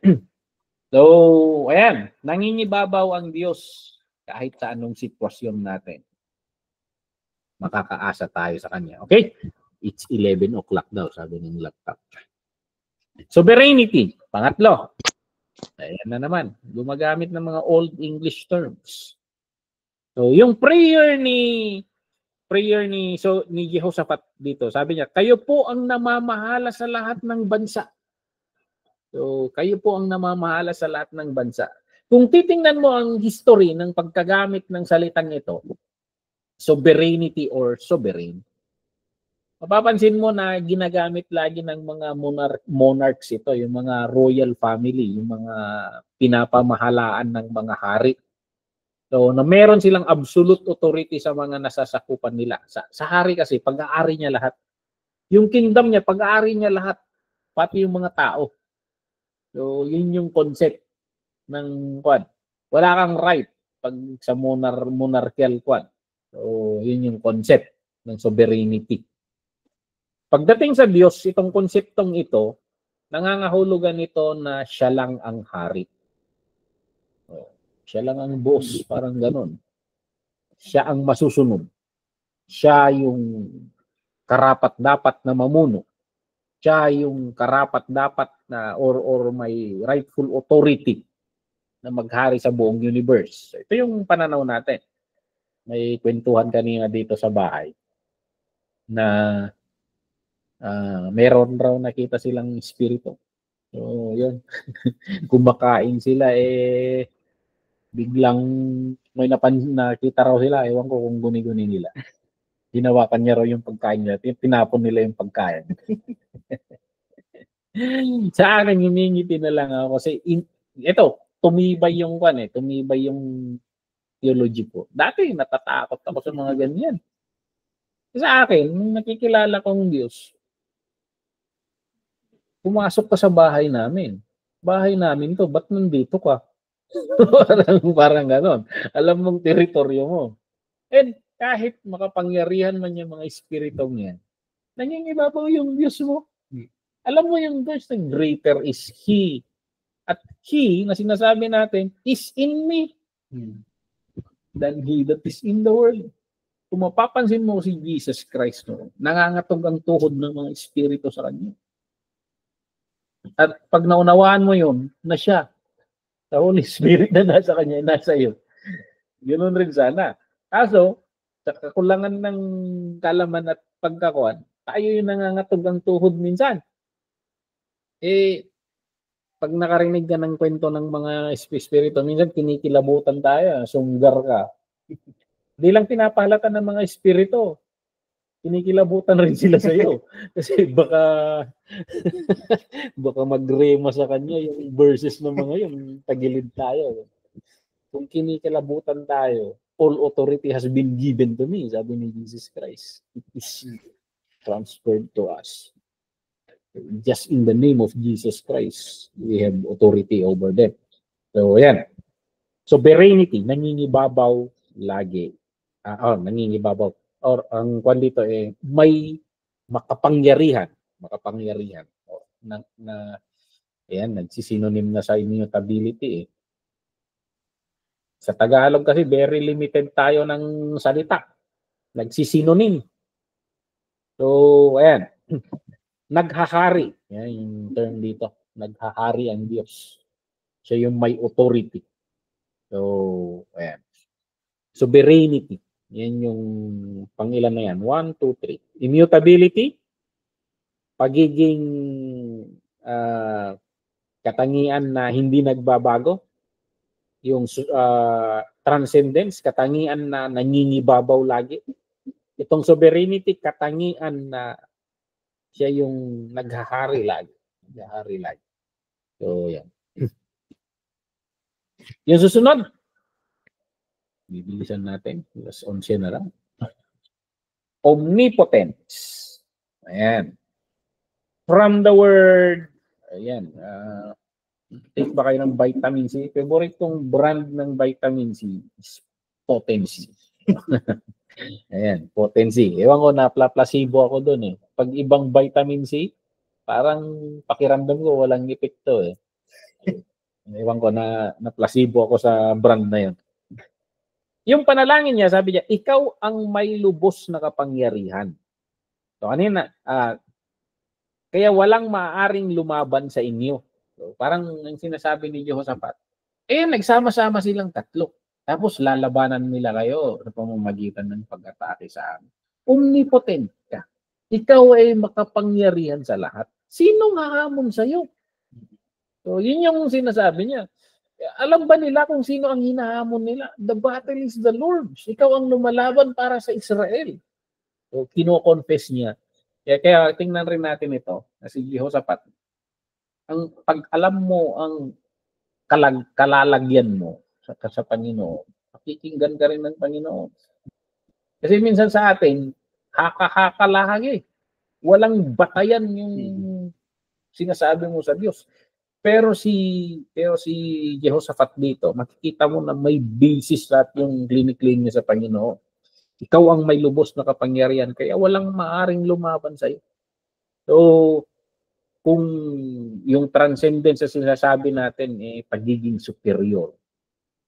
So, ayan, nangingibabaw ang Diyos kahit sa anong sitwasyon natin. Makakaasa tayo sa Kanya. Okay? It's 11 o'clock daw, sabi ng laptop. Sovereignty, pangatlo. Ayan na naman, gumagamit ng mga Old English terms. So, yung prayer ni Jehoshaphat dito, sabi niya, kayo po ang namamahala sa lahat ng bansa. So, kayo po ang namamahala sa lahat ng bansa. Kung titingnan mo ang history ng pagkagamit ng salitang ito, sovereignty or sovereign, mapapansin mo na ginagamit lagi ng mga monarchs ito, yung mga royal family, yung mga pinapamahalaan ng mga hari. So, na meron silang absolute authority sa mga nasasakupan nila. Sa hari kasi, pag-aari niya lahat. Yung kingdom niya, pag-aari niya lahat, pati yung mga tao. So, yun yung concept ng kwan. Wala kang right pag sa monarchical kwan. So, yun yung concept ng sovereignty. Pagdating sa Diyos, itong konseptong ito, nangangahulugan ito na siya lang ang hari. So, siya lang ang boss, parang ganon. Siya ang masusunod. Siya yung karapat-dapat na mamuno. Siya yung karapat-dapat na or may rightful authority na maghari sa buong universe. So, ito yung pananaw natin. May kwentuhan kanina dito sa bahay na meron raw nakita silang espiritu. So, yun. Kumakain sila, biglang may nakita raw sila. Ewan ko kung guni-guni nila. Hinawakan niya raw yung pagkain nila. Tinapon nila yung pagkain. Sa akin, humingiti na lang ako. Kasi, ito, tumibay yung tumibay yung theology ko. Dati, natatakot ako sa mga ganyan. Sa akin, nung nakikilala kong Diyos, pumasok ka sa bahay namin. Bahay namin to, ba't nandito ka? parang ganon. Alam mong teritoryo mo. And kahit makapangyarihan man yung mga espiritong yan, nangingibabaw yung Diyos mo. Alam mo yung verse na greater is He. At He, na sinasabi natin, is in me than he that is in the world. Kung mapapansin mo si Jesus Christ, nangangatog ang tuhod ng mga espiritu sa Kanya. At pag naunawaan mo yun, na siya, the Holy Spirit na nasa Kanya, nasa iyo. Ganoon rin sana. Kaso, sa kakulangan ng kalaman at pagkakuan, tayo yung nangangatog ang tuhod minsan. Pag nakarinig ka ng kwento ng mga espiritu, minsan kinikilabutan tayo, sunggar ka. Hindi lang pinapahalata ng mga espiritu. Kinikilabutan rin sila sa iyo. Kasi baka magrema sa kanya yung verses ng mga yun, tagilid tayo. Kung kinikilabutan tayo, all authority has been given to me, sabi ni Jesus Christ. It is transferred to us. Just in the name of Jesus Christ, we have authority over them. So, yan. Sovereignty, nangingibabaw lagi. Nangingibabaw. Or ang kwan dito may makapangyarihan. Na Ayan, nagsisinonym na sa immutability eh. Sa Tagalog kasi very limited tayo ng salita. Nagsisinonym. So, ayan. Naghahari. Yan yung term dito. Naghahari ang Diyos. Siya yung may authority. So, ayan. Sovereignty. Yan yung pangilan na yan. 1, 2, 3. Immutability. Pagiging katangian na hindi nagbabago. Yung transcendence, katangian na nangingibabaw lagi. Itong sovereignty, katangian na siya yung naghahari lagi. Naghahari lagi. So, yan. Yung susunod, bibilisan natin. Plus 11 na lang. Omnipotence. Ayan. From the word, ayan, take ba kayo ng vitamin C? Favorite kong brand ng vitamin C is Potency. Ayan, Potency. Ewan ko, na-placebo ako doon eh. Pag ibang vitamin C, parang pakiramdam ko walang epekto eh. Ewan ko, na-placebo ako sa brand na yun. Yung panalangin niya, sabi niya, ikaw ang may lubos na kapangyarihan. So, kanina, kaya walang maaaring lumaban sa inyo. So, parang ang sinasabi ni Jehoshaphat, nagsama-sama silang tatlo. Tapos lalabanan nila kayo sa pamamagitan ng pag-atake sa amin. Omnipotent ka. Ikaw ay makapangyarihan sa lahat. Sinong hahamon sa iyo? So, yun yung sinasabi niya. Alam ba nila kung sino ang hinahamon nila? The battle is the Lord's. Ikaw ang lumalaban para sa Israel. So, kino-confess niya. Kaya tingnan rin natin ito, na si Jehoshaphat. Pag alam mo ang kalalagyan mo sa Panginoon, pakikinggan ka rin ng Panginoon. Kasi minsan sa atin, haka-haka lahagi. Walang batayan yung sinasabi mo sa Diyos. Pero si Jehoshaphat dito, makikita mo na may basis lahat yung clinic-clinic niya sa Panginoon. Ikaw ang may lubos na kapangyarihan, kaya walang maaring lumaban sa iyo. So, kung yung transcendence sa sinasabi natin pagiging superior,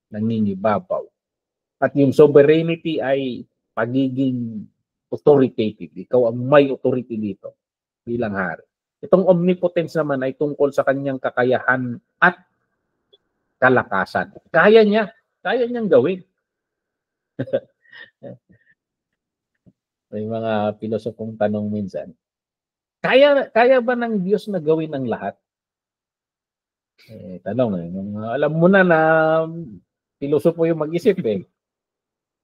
nangingibabaw. At yung sovereignty ay pagiging authoritative. Ikaw ang may authority dito bilang hari. Itong omnipotence naman ay tungkol sa kanyang kakayahan at kalakasan. Kaya niyang gawin. May mga pilosopong tanong minsan, kaya ba ng Diyos na gawin ang lahat? Tanong alam mo na pilosopo yung mag-isip eh.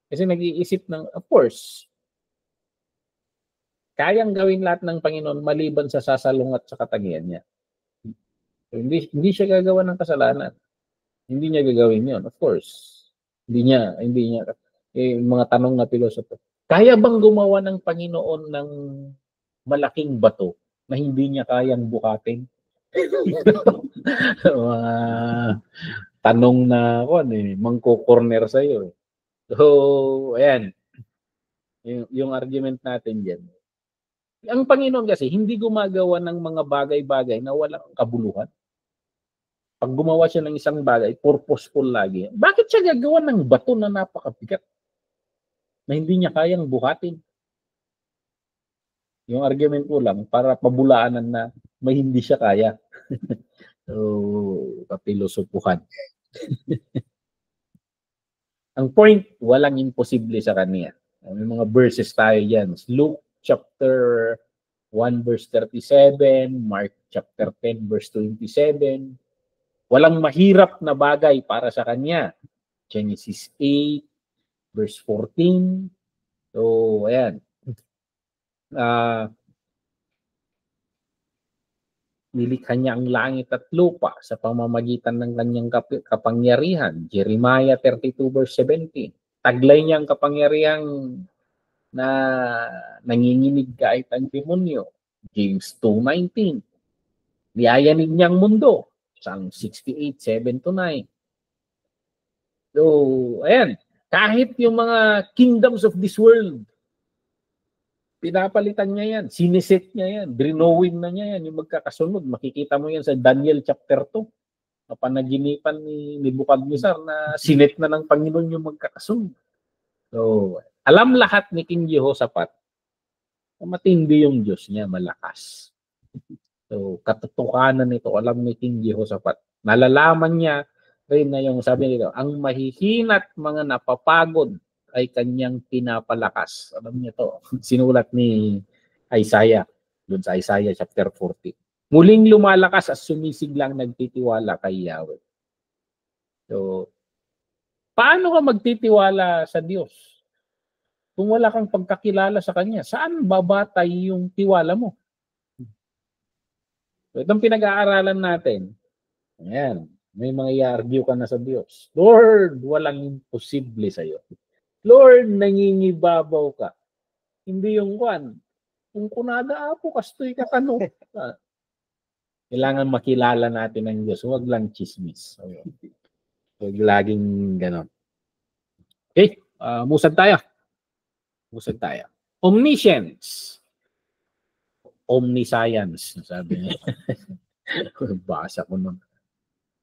Kasi nag-iisip ng, of course, kayang gawin lahat ng Panginoon maliban sa sasalungat sa katangian niya. So, hindi siya gagawa ng kasalanan. Hindi niya gagawin yun, of course. Hindi niya. Mga tanong na pilosopo. Kaya bang gumawa ng Panginoon ng malaking bato na hindi niya kayang bukatin? Tanong na mangko-corner sa iyo. So, ayan. Yung argument natin diyan. Ang Panginoon kasi hindi gumagawa ng mga bagay-bagay na walang kabuluhan. Pag gumawa siya ng isang bagay, purposeful lagi. Bakit siya gagawa ng bato na napakabigat na hindi niya kayang buhatin? Yung argument ko lang para pabulaanan na may hindi siya kaya. So, kapilosopuhan. Ang point, walang imposible sa kanya. May mga verses tayo yan. Luke chapter 1 verse 37, Mark chapter 10 verse 27. Walang mahirap na bagay para sa kanya. Genesis 8 verse 14. So, ayan. Nilikha niya ang langit at lupa sa pamamagitan ng kanyang kapangyarihan. Jeremiah 32 verse 17. Taglay niya ang kapangyarihang na nanginginig kahit ang demonyo. James 2:19. Niyayanig niya ang mundo. Psalm 68, 7-9. So, ayan. Kahit yung mga kingdoms of this world, Pinapalitan niya yan. Siniset niya yan. Drenowin na niya yan. Yung magkakasunod. Makikita mo yan sa Daniel chapter 2. Napanaginipan ni Nebuchadnezzar na sinet na ng Panginoon yung magkakasunod. So, alam lahat ni King Jehoshaphat na matindi yung Diyos niya, malakas. So, katotohanan nito, alam ni King Jehoshaphat. Nalalaman niya rin na yung sabi nito, ang mahihina't mga napapagod ay kanyang pinapalakas. Alam niyo to, sinulat ni Isaiah, doon sa Isaiah chapter 40. Muling lumalakas at sumisiglang nagtitiwala kay Yahweh. So, paano ka magtitiwala sa Diyos? Kung wala kang pagkakilala sa Kanya, saan babatay yung tiwala mo? So, itong pinag-aaralan natin, ayan, may mga i-argue ka na sa Diyos. Lord, walang imposible sa'yo. Lord, nangingibabaw ka. Hindi yung kwan. Kung kunada ako, kastoy ka kano. Kailangan makilala natin ang Diyos. Huwag lang chismis. Huwag laging ganon. Okay, musad tayo. Musad tayo. Omniscience. Omniscience. Sabi niya. Basa ko nun.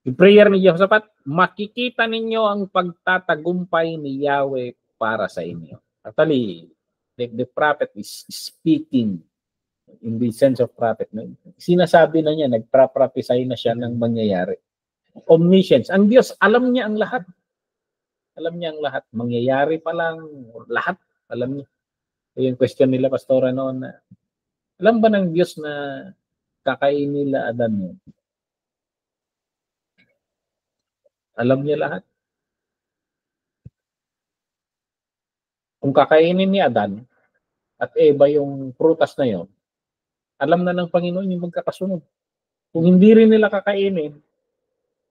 Yung prayer ni Jehoshaphat, makikita ninyo ang pagtatagumpay ni Yahweh para sa inyo. Actually, the prophet is speaking in the sense of prophet. Sinasabi na niya, nagpra-prophesy na siya ng mangyayari. Omniscience. Ang Diyos, alam niya ang lahat. Alam niya ang lahat. Mangyayari pa lang, lahat. Alam niya. So, yung question nila, Pastora, noon, na, alam ba ng Diyos na kakain nila Adan yun? Alam niya lahat. Kung kakainin ni Adan at Eva yung prutas na yon, alam na ng Panginoon yung magkakasunod. Kung hindi rin nila kakainin,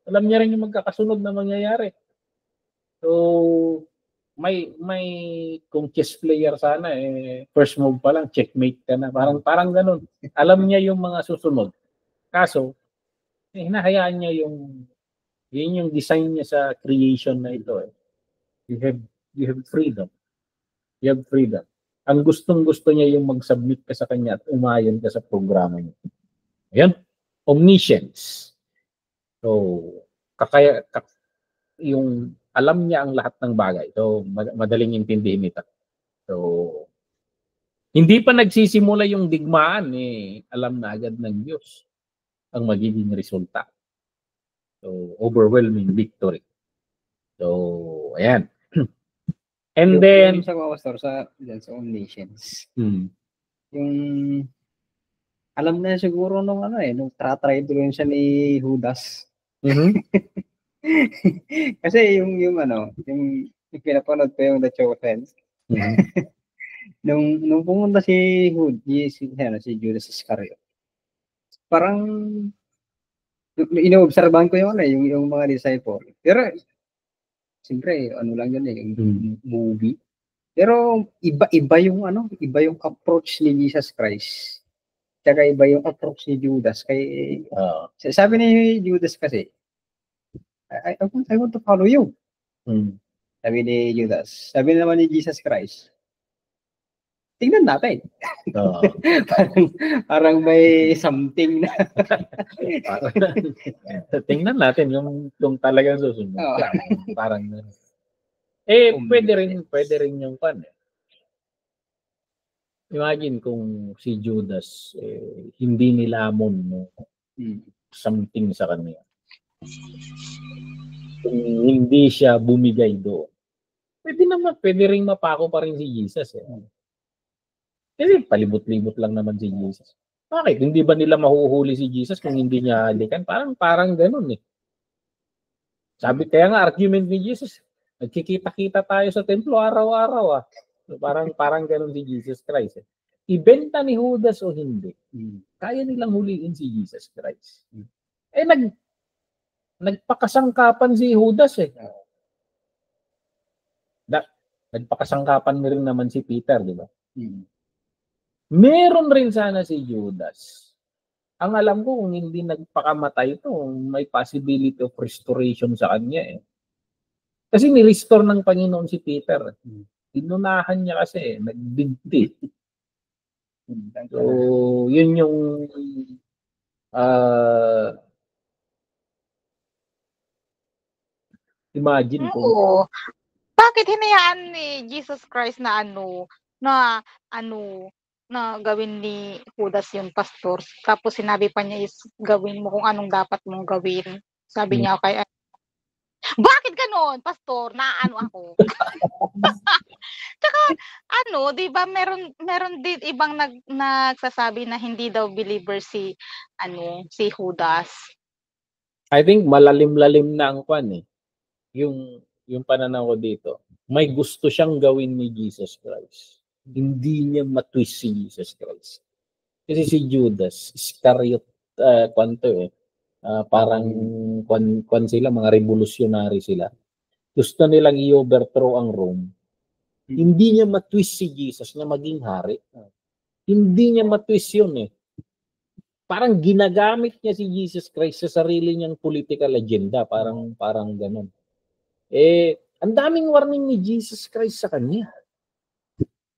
alam niya rin yung magkakasunod na mangyayari. So, may kung chess player sana, first move pa lang, checkmate ka na. Parang ganun. Alam niya yung mga susunod. Kaso, hinahayaan niya yun yung design niya sa creation na ito. You have freedom. You have freedom. Ang gustong-gusto niya yung mag-submit ka sa kanya at umayon ka sa programa niya. Ayan. Omniscience. So, yung alam niya ang lahat ng bagay. So, madaling intindihin ito. So, hindi pa nagsisimula yung digmaan, alam na agad ng Diyos ang magiging resulta. So, overwhelming victory. So, ayan. And then, sa pastor sa omniscience. Yung alam na siguro nung nung try doon siya ni Judas. Kasi yung pinapanood ko yung The Chosen. nung pumunta si Judas Iscariot. Parang inoobserbahan ko yung mga disciple. Pero siyempre, lang yun yung movie. Pero iba yung approach ni Jesus Christ. Tsaka iba yung approach ni Judas. Sabi ni Judas kasi, I want to follow you. Sabi ni Judas. Sabi naman ni Jesus Christ, tingnan natin. parang may something na. Tingnan natin yung talagang susunod. Parang pwede rin yung pan. Imagine kung si Judas hindi nilamon something sa kanya. Kung hindi siya bumigay doon. Pwede rin mapako pa rin si Jesus. Kasi palibot-libot lang naman si Jesus. Bakit? Hindi ba nila mahuhuli si Jesus kung hindi niya halikan? Parang ganun . Sabi, kaya nga argument ni Jesus, nagkikita-kita tayo sa templo araw-araw . So, parang ganun si Jesus Christ . Ibenta ni Judas o hindi, kaya nilang huliin si Jesus Christ. Nagpakasangkapan si Judas . Nagpakasangkapan rin naman si Peter, di ba? Meron rin sana si Judas. Ang alam ko, kung hindi nagpakamatay ito, may possibility of restoration sa kanya . Kasi ni-restore ng Panginoon si Peter. Inunahan niya kasi, nagbigti. So, yun yung imagine kung Oo. Bakit hinayaan ni Jesus Christ na na gawin ni Judas yung pastor. Tapos sinabi pa niya is gawin mo kung anong dapat mong gawin. Sabi niya kay bakit gano'n, pastor? Naaano ako. Tsaka 'di ba meron din ibang nagsasabi na hindi daw believer si Judas. I think malalim-lalim na ang kwan eh. Yung pananaw ko dito. May gusto siyang gawin ni Jesus Christ. Hindi niya matwist si Jesus Christ. Kasi si Judas, Iscariot, parang kwan sila, mga revolutionary sila. Gusto nilang i-overthrow ang Rome. Hindi niya matwist si Jesus na maging hari. Hindi niya matwist yun eh. Parang ginagamit niya si Jesus Christ sa sarili niyang political agenda. Parang ganun. Ang daming warning ni Jesus Christ sa kanya.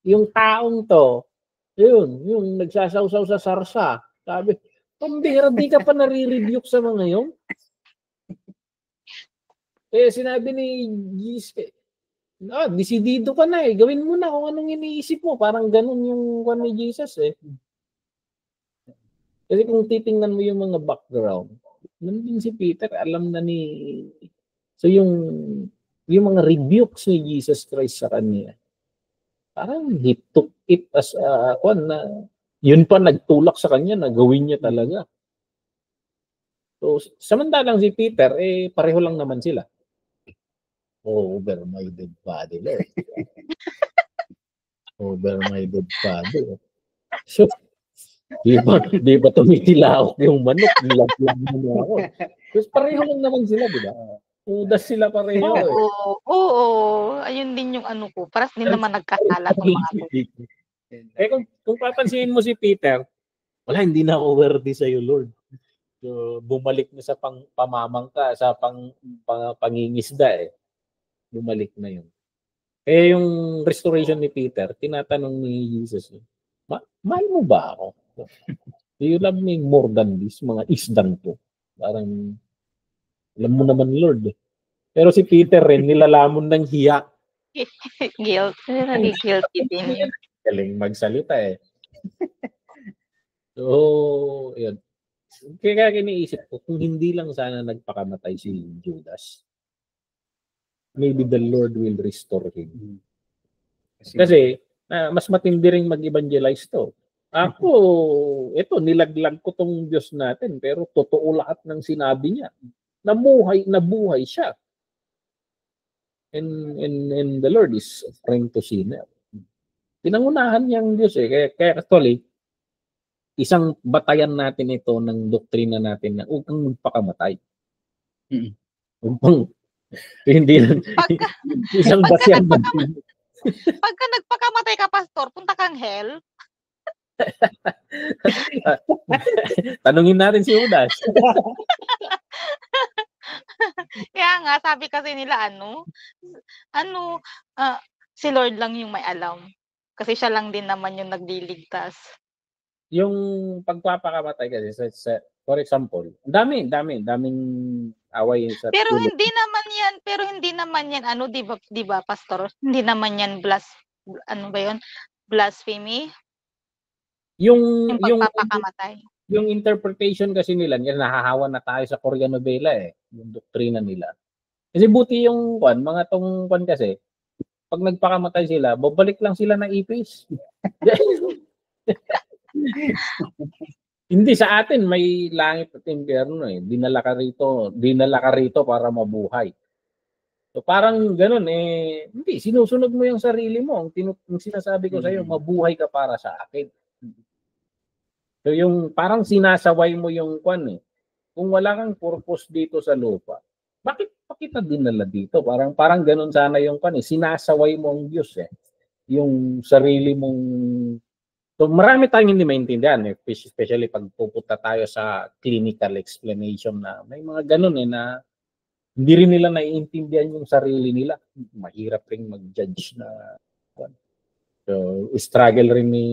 Yung taong to, yung nagsasawsaw sa sarsa. Sabi, pambira, di ka pa nare-rebuke sa mga yun. Sinabi ni Jesus, desidido ka na eh. Gawin mo na kung anong iniisip mo. Parang ganun yung kwan ni Jesus eh. Kasi kung titingnan mo yung mga background, nandun si Peter, alam na ni... So yung mga rebukes ni Jesus Christ sa kanya, parang he took it as yun pa nagtulak sa kanya na gawin niya talaga. So samantalang si Peter, pareho lang naman sila. Over my dead body, Lord. Over my dead body. So, di ba tumitilaok yung manok, nilaglag mo ako. Tapos pareho lang naman sila, di ba? Udas sila pareho. Oo. Ayun din yung ko. Parang din naman nagkakalat ng mga to. Kung papansinin mo si Peter, wala, hindi na ako worthy sa'yo, Lord. So, bumalik na sa pamamangka, sa pangingisda eh. Bumalik na yun. Kaya yung restoration ni Peter, tinatanong ni Jesus, mahal mo ba ako? Do you love me more than this? Mga isdang to. Parang, alam mo naman, Lord. Pero si Peter rin, nilalamon ng hiya. Guilty din yun. Galing magsalita eh. So, yun. Kaya kiniisip ko, kung hindi lang sana nagpakamatay si Judas, maybe the Lord will restore him. Kasi, mas matindi rin mag-evangelize to. Ako, nilaglag ko tong Diyos natin, pero totoo lahat ng sinabi niya. Nabuhay siya. And the Lord is offering to sinner. Pinangunahan niya ang Diyos eh. Kaya actually, isang batayan natin ito ng doktrina natin na huwag kang magpakamatay. Hindi lang. Isang batayan natin. Pagka nagpakamatay ka, pastor, punta kang hell? Tanungin natin si Judas. Kaya nga, sabi kasi nila, si Lord lang yung may alam. Kasi siya lang din naman yung nagliligtas. Yung pagpapakamatay kasi, for example, daming away sa Pero hindi naman yan, di ba, pastor? Hindi naman yan blasphemy? Yung pagpapakamatay. Yung interpretation kasi nila, nahahawa na tayo sa Korean novela eh, yung doktrina nila. Kasi buti yung mga tong kasi, pag nagpakamatay sila, babalik lang sila ng ipis. Hindi, sa atin may langit at impyerno eh. Dinala ka rito para mabuhay. So parang ganun eh, hindi, sinusunod mo yung sarili mo. Ang sinasabi ko sa iyo, mabuhay ka para sa akin. So yung parang sinasaway mo yung eh. Kung wala kang purpose dito sa lupa, bakit kita dinala dito? Parang ganun sana yung eh. Sinasaway mo ang Diyos eh. Yung sarili mong... So marami tayong hindi maintindihan eh. Especially pag pupunta tayo sa clinical explanation na may mga ganun eh na hindi rin nila naiintindihan yung sarili nila. Mahirap rin mag-judge na. So struggle rin ni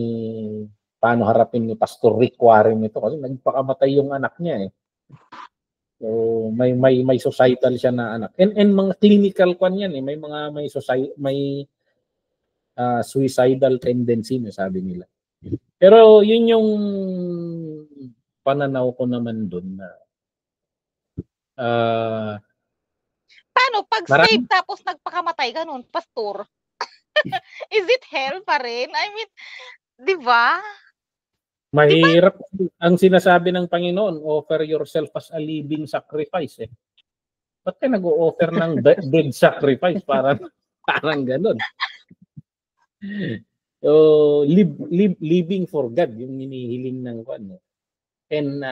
paano harapin ni Pastor Rick Warren ito kasi nagpakamatay yung anak niya eh. So may societal siya na anak. And mga clinical kwan yan eh, may suicidal tendency na sabi nila. Pero yun yung pananaw ko naman doon na Paano pag Marami- save tapos nagpakamatay ganun, pastor? Is it hell pa rin? I mean, 'di ba? mahirap ang sinasabi ng Panginoon, offer yourself as a living sacrifice eh. Ba't ka nag-o-offer ng dead sacrifice? Parang ganun. So, living for God, yung hinihiling ng kwan. And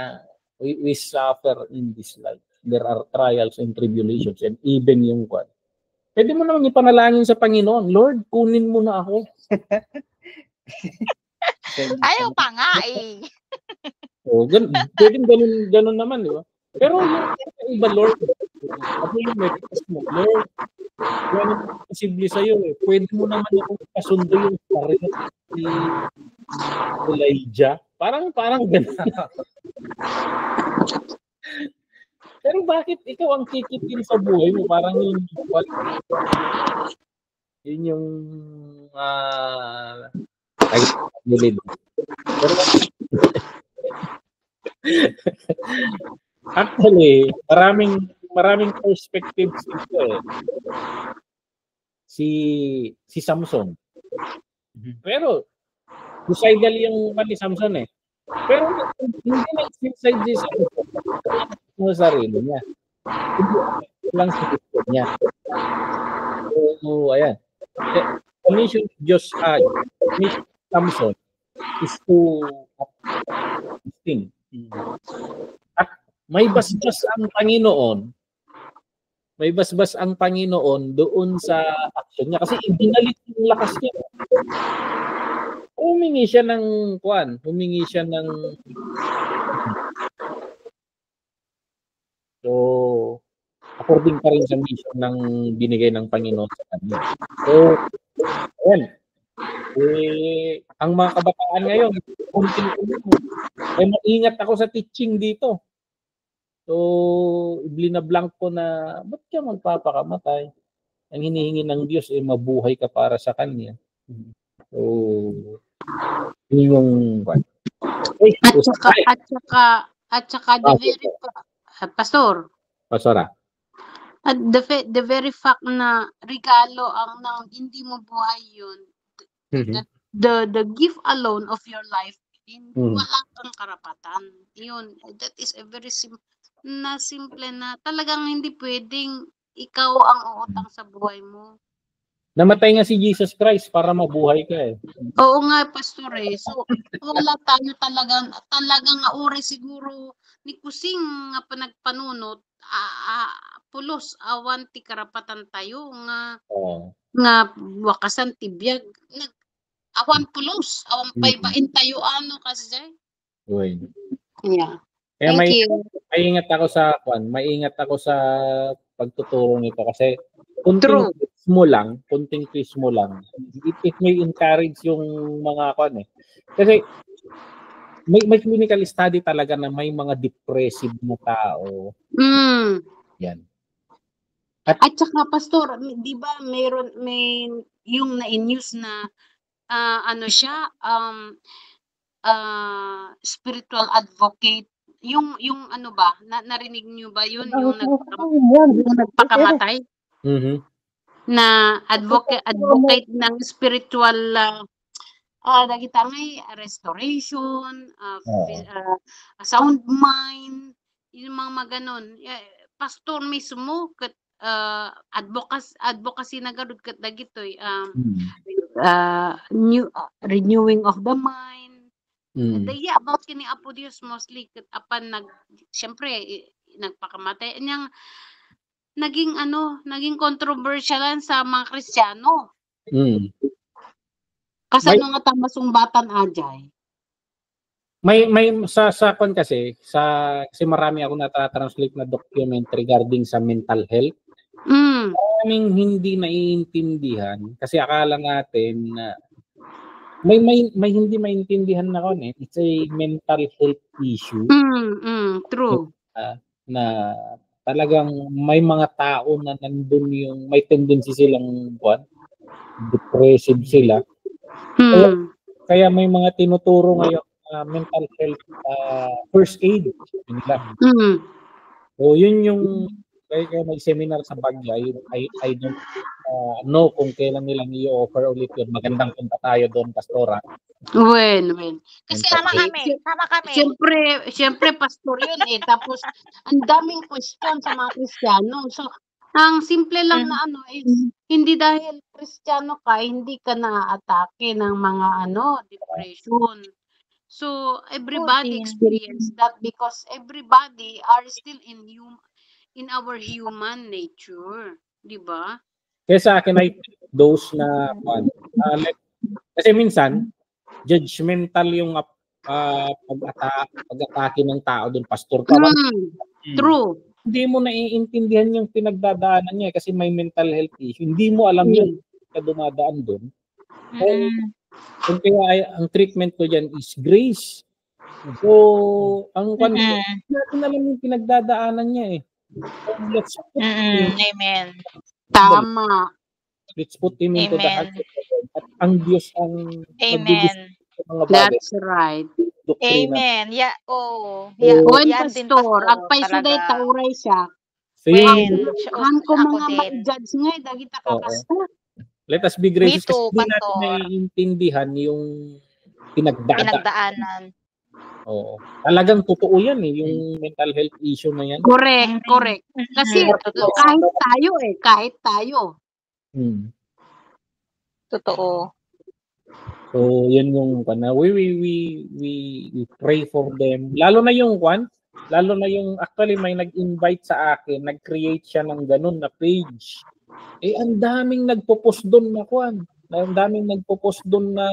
we suffer in this life. There are trials and tribulations and even yung kwan. Pwede mo naman ipanalangin sa Panginoon, Lord, kunin mo na ako. Ayaw pa nga eh. So, pwedeng ganun naman, di ba? Pero yung iba, Lord, ako yung request mo, Lord, yan ang posible sa'yo eh. Pwede mo naman akong kasundo yung sarili ni Elijah. Parang ganun. Pero bakit ikaw ang kikitin sa buhay mo? Parang yun yung pero actually, maraming perspectives ito eh. Si Samson. Pero suicidal yung ni Samson eh. Pero hindi nag-suicide si Samson. Yung sarili niya. Hindi lang sa gusto niya. So, ayan. The mission of Diyos, mission of Samson is to thing. At may basbas ang Panginoon doon sa action niya kasi ibinalit yung lakas niya. Humingi siya ng so according pa rin sa mission ng binigay ng Panginoon sa kanya. So, ayan. Ang mga kabataan ngayon, maingat ako sa teaching dito. So, iblinablank ko na, ba't ka magpapakamatay? Ang hinihingi ng Diyos ay mabuhay ka para sa Kanya. So, yun yung... At saka the very Pastor. Pastora. At the very fact na regalo ang nang hindi mo buhay yun, the gift alone of your life, wala kang karapatan. Yun, that is a very simple na talagang hindi pwedeng ikaw ang uutang sa buhay mo. Namatay nga si Jesus Christ para mabuhay ka eh. Oo nga, Pastor eh. So, wala tayo talagang uri siguro ni kusing nga panagpanunot, pulos awan ti karapatan tayo nga wakasan tibiyag awan pulos awan paybain tayo ano kasi Uy. Yeah. Kaya Thank you. maingat ako sa pagtuturo nito kasi kunting twist mo lang it may encourage yung mga kasi may clinical study talaga na may mga depressive na tao. Yan. At saka Pastor, di ba may yung na-news na ano siya spiritual advocate yung ano ba narinig niyo ba yun yung nagpakamatay na advocate ng spiritual dagita ngay restoration sound mind yung mga ganon pastor mismo advocacy na gadud kat dagitoy renewing of the mind. Daya about kini Apo Dios mostly kat apan syempre nagpakamatay niyang naging controversial sa mga Kristiyano. Kasi nga tamasumbatan ajay. May sa kasi marami ako na-translate na document regarding sa mental health. Maraming hindi naiintindihan kasi akala natin na may hindi maintindihan na kon eh. It's a mental health issue True. na talagang may mga tao na nandun yung may tendency silang depressive sila. Kaya may mga tinuturo ngayon mental health first aid nila. So yun yung kaya may seminar sa Bagya. I don't know kung kailan nilang i-offer ulit yun. Magandang punta tayo doon, Pastora. When. Kasi Sama kami. Siyempre pastor yun eh. Tapos ang daming question sa mga Kristiyano. So ang simple lang na is hindi dahil Kristiyano ka, hindi ka na-atake ng mga depression. So everybody experience that because everybody are still in our human nature, di ba? Kaya sa akin ay those na kasi minsan judgmental yung pag-atake ng tao doon, pastor ka. True. Hindi mo naiintindihan yung pinagdadaanan niya kasi may mental health issue. Hindi mo alam yun na dumadaan doon. Kung kaya ang treatment ko dyan is grace. So, ang natin alam yung pinagdadaanan niya eh. So, let's put Amen. Tama. Let's put him into the hands of God. At ang Diyos ang Amen. mga bagay. That's right. Doktrina. Amen. When pastor, agpaiso day tauray siya. Han ko mga ma-judge nga, dagi ta kakasta. Let us be gracious kasi too, hindi natin naiintindihan yung pinagdaanan. Oo. Talagang totoo yan eh, yung mental health issue na yan. Correct. Kasi kahit tayo. Totoo. So, yun yung we pray for them. Lalo na yung actually may nag-invite sa akin, nag-create siya ng ganun na page. Eh, ang daming nagpo-post doon na Ang daming nagpo-post doon na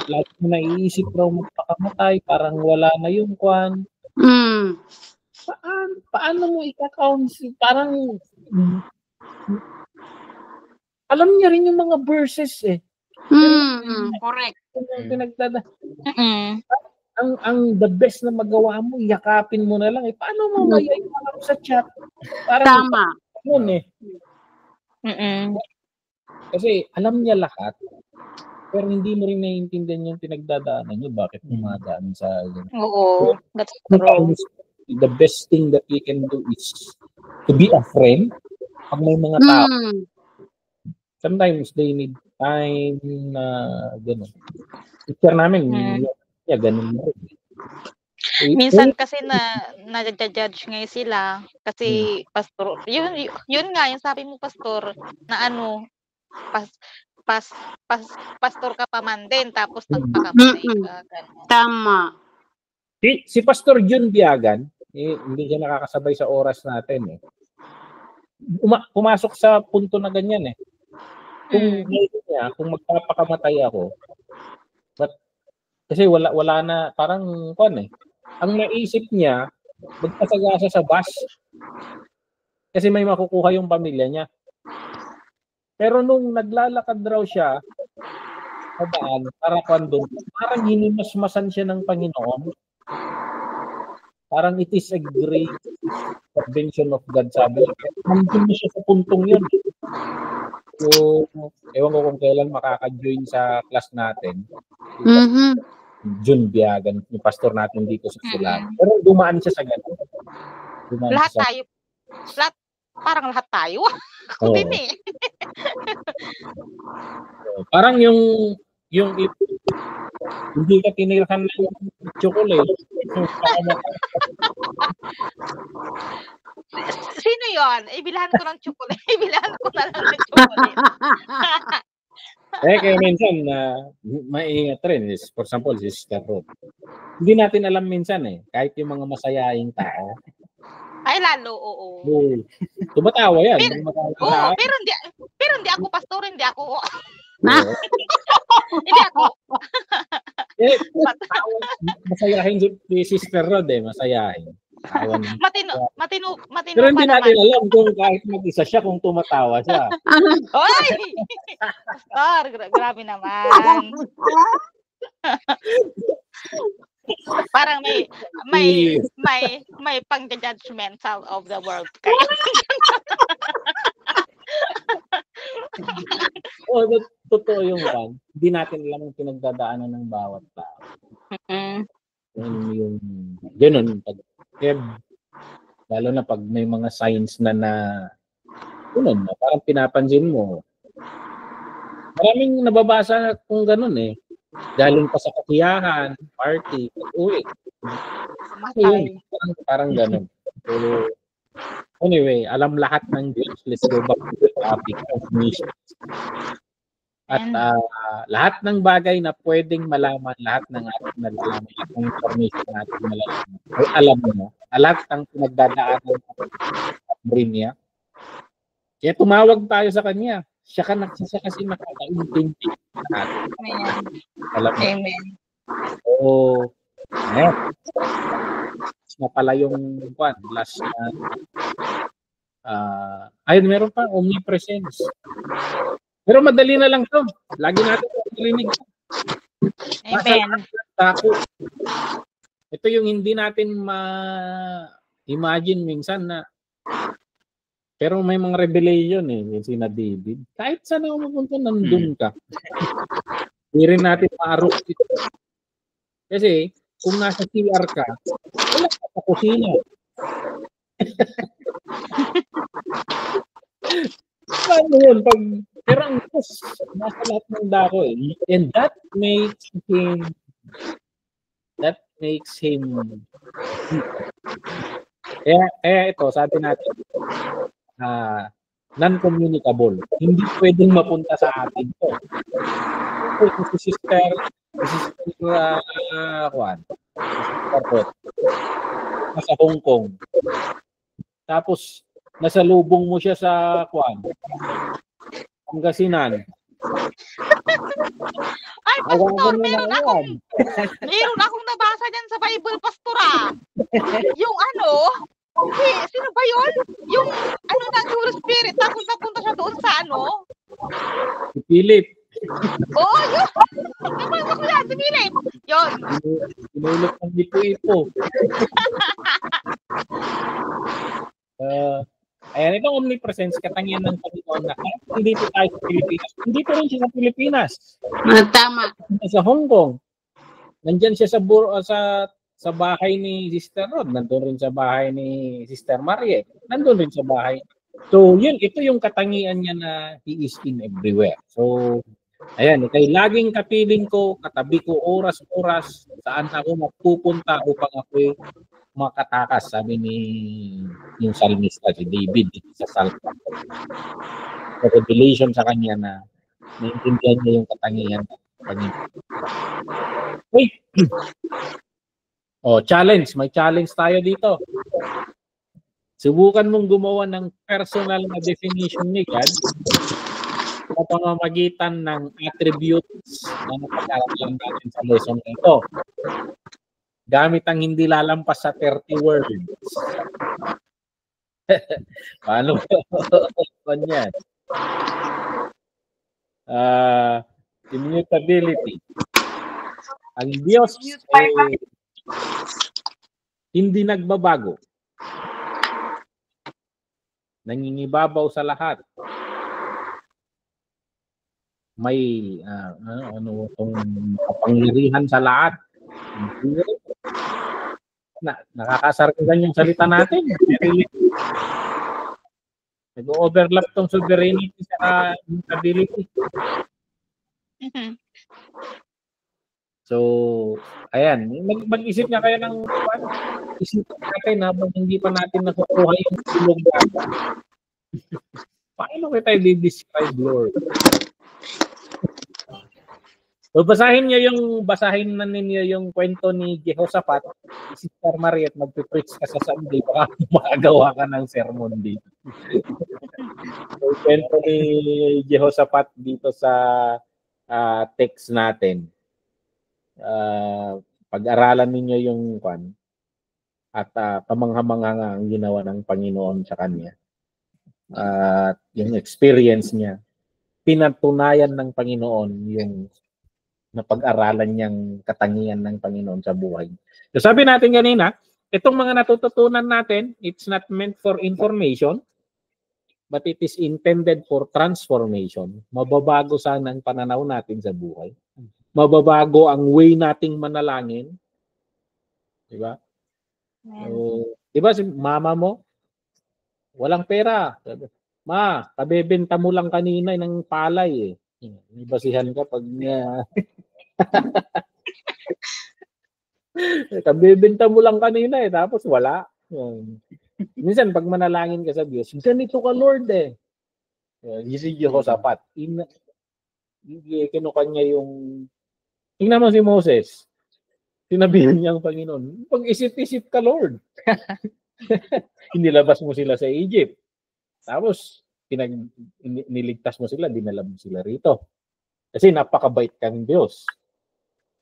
lagi mo naiisip raw magpakamatay, parang wala na yung Paano mo i-counsel? Parang alam niya rin yung mga verses eh. Correct. Ang the best na magawa mo, yakapin mo na lang eh. Paano mo mayayakap sa chat? Parang tama. Yun eh. Kasi alam niya lahat, pero hindi mo rin naiintindihan yung pinagdadaanan niyo, bakit dumadaan sa Oo, that's true. The best thing that we can do is to be a friend pag may mga tao. Sometimes they need time na gano'n. Picture namin, ganun. Minsan kasi na-judge ngayon sila kasi pastor, yun nga yung sabi mo pastor na pastor ka pa man din tapos nagpakamatay ka. Tama. Si Pastor Jun Biagan, hindi siya nakakasabay sa oras natin eh. Pumasok sa punto na ganyan eh. Kung magpapakamatay ako, kasi wala na, parang ang naisip niya, magpasagasa sa bus. Kasi may makukuha yung pamilya niya. Pero nung naglalakad raw siya, parang hinimasmasan siya ng Panginoon. Parang it is a great intervention of God, sabi. Nandun na siya sa puntong yun. So, ewan ko kung kailan makaka-join sa class natin. Jun Biagan, yung pastor natin dito sa Silang. Pero dumaan siya sa ganun. Parang lahat tayo. Ako din eh. Parang yung hindi ka tinirhan ng chocolate. Sino yon? Ibilhan ko ng chocolate. Ibilhan ko na lang ng chocolate. Kaya minsan maingat rin. For example, si Sister Ruth. Hindi natin alam minsan eh. Kahit yung mga masayahing tao. Ay, lalo, oo. Tumatawa yan. Pero hindi ako pastor, hindi ako. Hindi ako. Masayahin si Sister Rod eh, masayahin. Tawa ng Matino Pero hindi pa natin naman. alam kung kahit mag-isa siya, kung tumatawa siya. Hoy! Pastor, grabe naman. Parang may pang-judgmental of the world kayo. Totoo yung kan. Hindi natin alam ang pinagdadaanan ng bawat tao. Yung ganun. Lalo na pag may mga signs na yun, parang pinapansin mo. Maraming nababasa kung ganun eh. Galing pa sa kasiyahan, party, pag-uwi. Ayun, parang ganun. So, anyway, alam lahat ng Diyos. Let's go back to the topic of missions. At lahat ng bagay na pwedeng malaman, lahat ng ating nalalaman, lahat ng information natin malalaman, ay alam mo, lahat ng pinagdadaanan at brain niya. Kaya tumawag tayo sa kanya. Siya kasi nakakaintindi natin. Amen. So, na pala yung last na ayun, meron pa omnipresence. Pero madali na lang to. Lagi natin marinig. Amen. Ito yung hindi natin ma-imagine minsan na pero may mga revelation yung sina David. Kahit saan ako mapunta, nandun ka. Hindi rin natin maarok ito. Kasi kung nasa CR ka, wala ka sa kusina. Paano yun? Pero ang Diyos, nasa lahat ng dako eh. And that makes him kaya ito, sabi natin, non-communicable. Hindi pwedeng mapunta sa atin to. Si Sister nasa Hong Kong. Tapos, nasa lubong mo siya sa Pangasinan. Ay, Pastor, meron akong nabasa dyan sa Bible, Pastora. Yung sino ba yun? Yung ng Holy Spirit, tapos napunta siya doon sa Si Philip. Oo, yun. Nabasa ko yan, si Philip. Yun. Pinulot ng ipo-ipo. Ayan, itong omnipresence, katangian ng Panginoon na hindi po tayo sa Pilipinas. Hindi po rin siya sa Pilipinas. Tama. Sa Hong Kong. Nandyan siya sa bahay ni Sister Rod. Nandun rin sa bahay ni Sister Mariette. Nandun rin sa bahay. So, ito yung katangian niya na He is in everywhere. So, ayan, kay laging kapiling ko, katabi ko oras-oras saan ako magpupunta upang ako'y makatakas, sabi ni yung salmista, si David, sa Salmo. So, revelation sa kanya na naiintindihan niya yung katangian ng Panginoon. Uy! Challenge. May challenge tayo dito. Subukan mong gumawa ng personal na definition ni God sa pamamagitan ng attributes na napag-aralan natin sa lesson na ito. Gamit ang hindi lalampas sa 30 words. Paano ba yan? Immutability. Ang Diyos hindi nagbabago. Nangingibabaw sa lahat. May itong kapangyarihan sa lahat. Nakakasarkan yung salita natin. Nag-overlap tong sovereignty sa immutability. So, ayan. Mag-isip nga kayo ng isip natin habang hindi pa natin nakukuha yung tulong natin. Paano kita i-describe, Lord? So, basahin na ninyo yung kwento ni Jehoshaphat, si Sister Mariette, magpipreach ka sa Sunday, baka makagawa ka ng sermon dito. So, kwento ni Jehoshaphat dito sa text natin. Pag-aralan ninyo yung at kamangha-mangha ang ginawa ng Panginoon sa kanya. At yung experience niya, pinatunayan ng Panginoon yung napag-aralan niyang katangian ng Panginoon sa buhay. So sabi natin kanina, itong mga natututunan natin, it's not meant for information, but it is intended for transformation. Mababago sana ang pananaw natin sa buhay. Mababago ang way nating manalangin. Diba? So, diba si mama mo, walang pera. Ma, kabebenta mo lang kanina ng palay eh. May basihan ka pag kabebenta mo lang kanina eh, tapos wala. Minsan pag manalangin ka sa Diyos, ganito ka Lord eh. Isig ko sapat. Kinuha niya yung tingnan mo si Moses. Sinabihan niya ang Panginoon, pag-isip-isip ka, Lord. Inilabas mo sila sa Egypt. Tapos, niligtas mo sila, dinala mo sila rito. Kasi napakabait kang Diyos.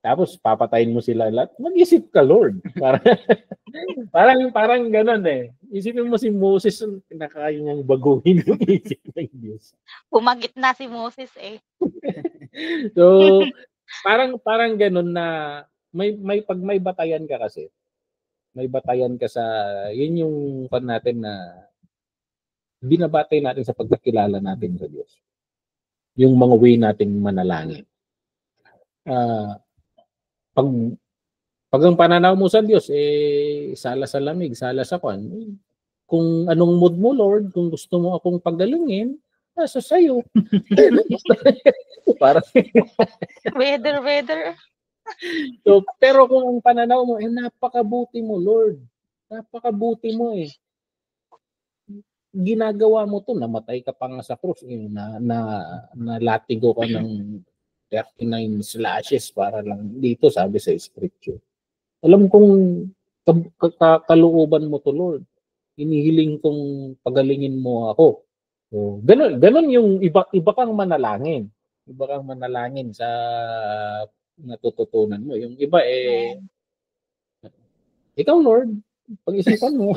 Tapos, papatayin mo sila lahat. Mag-isip ka, Lord. Parang ganun eh. Isipin mo si Moses, kinakaya niyang baguhin yung isip ng Diyos. Pumagit na si Moses eh. So, parang ganun na pag may batayan ka kasi, may batayan ka sa, yun yung pan natin na binabatay natin sa pagkakilala natin sa Diyos. Yung mga way nating manalangin. Pag ang pananaw mo sa Diyos, sala sa lamig, sala sa kwan, kung anong mood mo, Lord, kung gusto mo akong pagalingin, nasa sayo. Para Weather. So, pero kung ang pananaw mo, napakabuti mo, Lord. Napakabuti mo eh. Ginagawa mo to, namatay ka pa nga sa krus, nalatigo ka ng 39 slashes para lang dito, sabi sa scripture. Alam kong kalooban mo to, Lord. Inihiling kong pagalingin mo ako. So, ganun yung iba kang manalangin. Iba kang manalangin sa natututunan mo. Yung iba ikaw Lord, pag-isipan mo.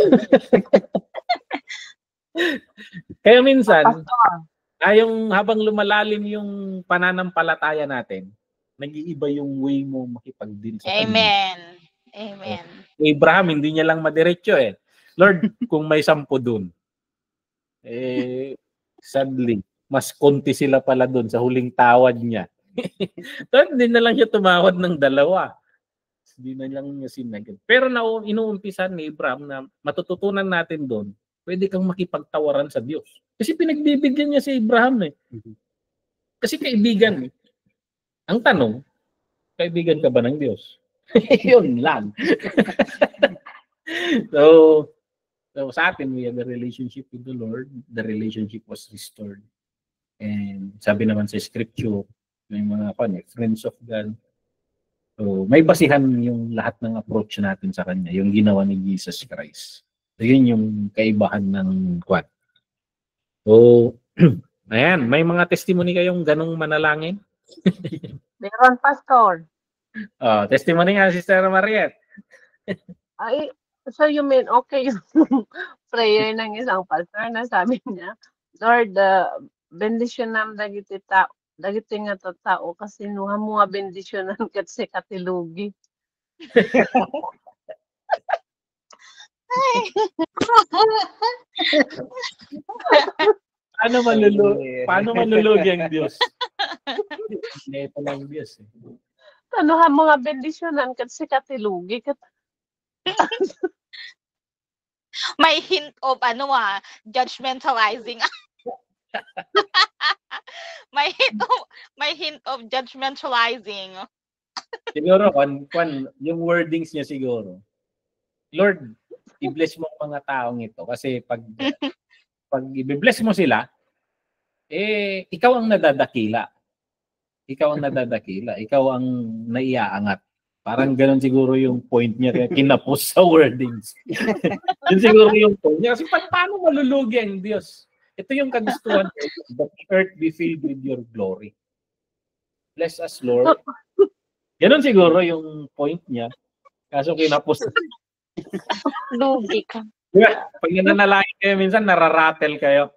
Kaya minsan, yung habang lumalalim yung pananampalataya natin, nag-iiba yung way mo makipag-deal sa Amen. Amen. Abraham, hindi niya lang madiretso eh. Lord, kung may 10 dun, sadly, mas konti sila pala dun sa huling tawad niya. So, hindi na lang siya tumawad ng 2. Hindi na lang niya sinagad. Pero inuumpisan ni Abraham na matututunan natin doon, pwede kang makipagtawaran sa Diyos. Kasi pinagbibigyan niya si Abraham eh. Kasi kaibigan eh. Ang tanong, kaibigan ka ba ng Diyos? Yun lang. So sa atin, we have a relationship with the Lord. The relationship was restored. And sabi naman sa scripture, may mga friends of God. So, may basihan yung lahat ng approach natin sa Kanya, yung ginawa ni Jesus Christ. So, yun yung kaibahan ng quad. So, ayan, may mga testimony kayong ganong manalangin? Meron, Pastor. Testimony nga, Sister Mariette. Ay, so you mean, okay yung prayer ng isang pastor na sabi niya, Lord, bendisyonan dagiti nga tao kasi nuha mo nga bendisyonan kat si katilugi. Paano malulugi ang Diyos? Neto ng Diyos. Nuha mo nga bendisyonan kat si katilugi. May hint of judgmentalizing. may hint of judgmentalizing. Siguro yung wordings niya siguro. Lord, i-bless mo ang mga taong ito kasi pag i-bless mo sila, ikaw ang nadadakila. Ikaw ang naiaangat. Parang gano'n siguro yung point niya kaya kinapos sa wordings. Yun siguro yung point niya. Kasi paano malulugi ang Diyos? Ito yung kagustuhan ko. The earth be filled with your glory. Bless us, Lord. Gano'n siguro yung point niya. Kaso kinapos. Lugi ka. Yeah, pag nananalangin kayo, minsan nararatel kayo.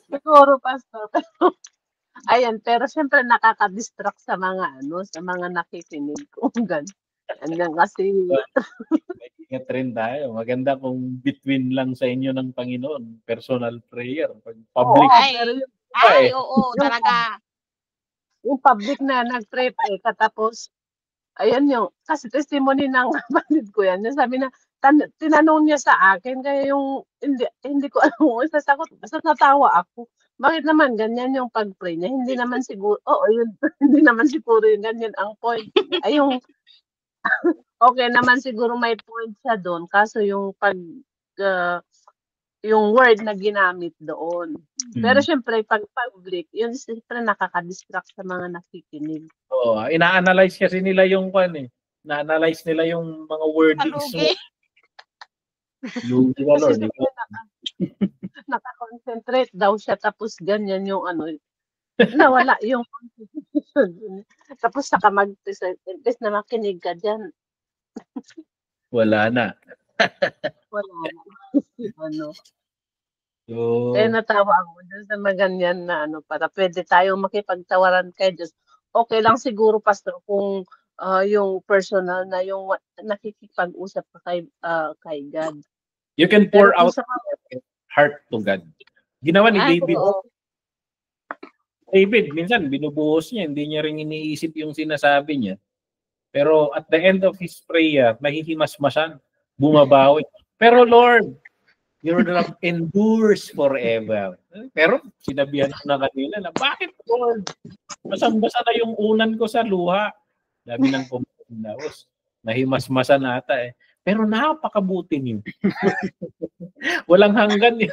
Siguro, Pastor. Ayan, pero syempre nakaka-distract sa mga sa mga nakikinig kung ganun. Andiyan kasi Ingat rin tayo. Maganda kung between lang sa inyo ng Panginoon, personal prayer. Pag public, pero Oo, talaga. yung public na nag-pray ka tapos ayan kasi testimony ng kapatid ko yan. Sabi na, tinanong niya sa akin, kaya yung, hindi ko alam kung sasagot. Basta natawa ako. Bakit naman ganyan yung pag-pray niya? Hindi naman siguro, yun, hindi naman siguro yung ganyan ang point. Ay, okay naman siguro may point siya doon. Kaso yung yung word na ginamit doon. Pero syempre, pag public, yun syempre nakaka-distract sa mga nakikinig. Oo, ina-analyze kasi nila yung na-analyze nila yung mga wordings mo. Lugi ka, Lord. Naka-concentrate daw siya tapos ganyan yung nawala yung concentration. Tapos saka imbes na makinig ka dyan. Wala na. Wala na. So, kaya natawa ako dun sa mga ganyan na para pwede tayong makipagtawaran kay Diyos. Okay lang siguro, Pastor, kung yung personal na yung nakikipag-usap ka kay God. You can pour out heart to God. Ginawa ni David. David, minsan binubuhos niya, hindi niya rin iniisip yung sinasabi niya. Pero at the end of his prayer, nahihimas-masan, bumabawi. Pero Lord, your love endures forever. Pero sinabihan ko na kanila na, bakit Lord? Basang-basa na yung unan ko sa luha. Dami ng pumundaos. Nahimas-masan ata eh. Pero napakabuti niyo. Walang hanggan eh.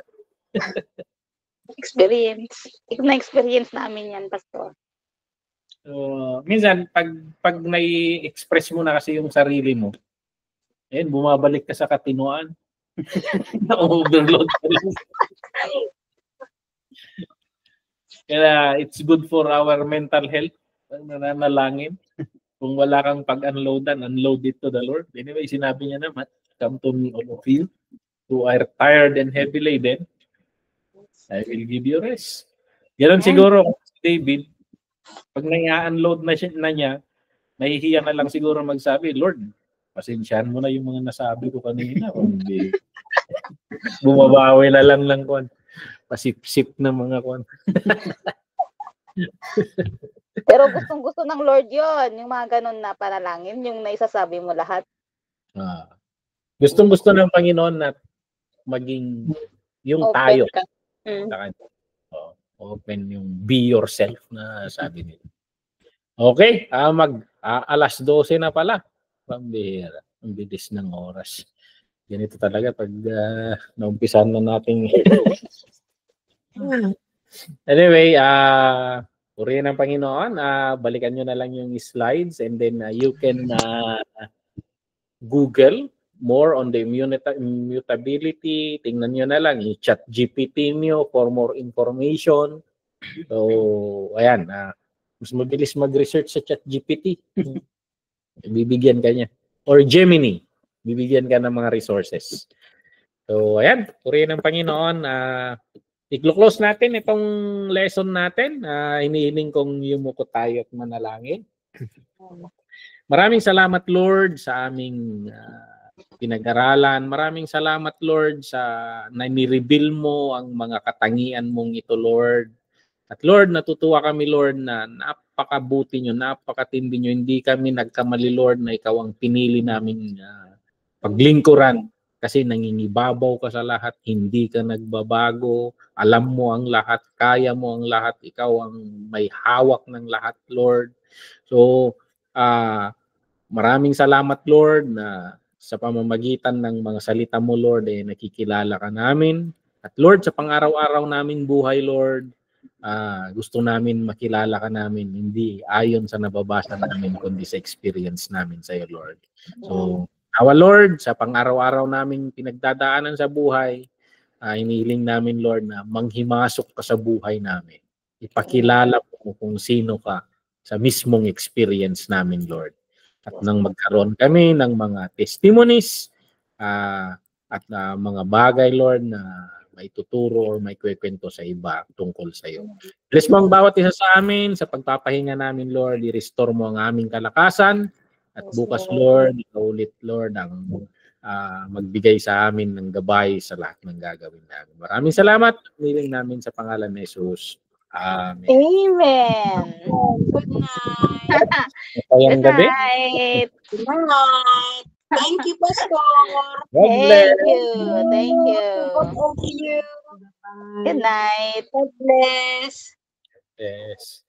Experience. Na-experience namin yan, Pastor. Minsan, pag nai-express mo na kasi yung sarili mo, bumabalik ka sa katinuan. Na-overload ka rin. Kaya it's good for our mental health. Nananalangin. Kung wala kang pag-unloadan, unload it to the Lord. Anyway, sinabi niya naman, come to me all of you who are tired and heavy laden, I will give you rest. Ganon siguro David, pag nai-unload na niya, nahihiya na lang siguro magsabi, Lord, pasensyahan mo na yung mga nasabi ko kanina. Bumabawi na lang ng pasip-sip na mga Pero gustong-gusto ng Lord yon, yung mga ganun na panalangin, yung naisasabi mo lahat. Gustong-gusto ng Panginoon na maging yung open tayo. Open yung be yourself na sabi nila. Okay, alas 12 na pala. Pambihira. Ang bilis ng oras. Ganito talaga pag naumpisan na natin. Anyway, purihin ng Panginoon. Balikan nyo na lang yung slides and then you can Google more on the immutability. Tingnan nyo na lang. I-chat GPT nyo for more information. So, ayan. Mas mabilis mag-research sa chat GPT. Bibigyan ka niya. Or Gemini. Bibigyan ka ng mga resources. So, ayan. Purihin ng Panginoon. I-close natin itong lesson natin. Hinihiling kong yumuko tayo at manalangin. Maraming salamat, Lord, sa aming pinag-aralan. Maraming salamat, Lord, sa nani-reveal mo ang mga katangian mong ito, Lord. At Lord, natutuwa kami, Lord, na napakabuti nyo, napakatindi nyo. Hindi kami nagkamali, Lord, na ikaw ang pinili namin paglingkuran. Kasi nangingibabaw ka sa lahat, hindi ka nagbabago, alam mo ang lahat, kaya mo ang lahat, ikaw ang may hawak ng lahat, Lord. So, maraming salamat, Lord, na sa pamamagitan ng mga salita mo, Lord, nakikilala ka namin. At Lord, sa pang-araw-araw naming buhay, Lord, gusto namin makilala ka namin, hindi ayon sa nababasa namin, kundi sa experience namin sa iyo, Lord. So, our Lord, sa pang-araw-araw namin pinagdadaanan sa buhay, hinihiling namin, Lord, na manghimasok ka sa buhay namin. Ipakilala mo kung sino ka sa mismong experience namin, Lord. at nang magkaroon kami ng mga testimonies at mga bagay, Lord, na may tuturo or may kwento sa iba tungkol sa iyo. Bless mo ang bawat isa sa amin sa pagpapahinga namin, Lord. I-restore mo ang aming kalakasan at bukas, Lord, ikaw ulit, Lord, ang magbigay sa amin ng gabay sa lahat ng gagawin namin. Maraming salamat. Niling namin sa pangalan ni Jesus. Amen. Amen. Good night. Masayang Good gabi. night. Good night. Thank you, Pastor. God bless. Thank you. Thank you. God bless you. Good night. God bless. Yes.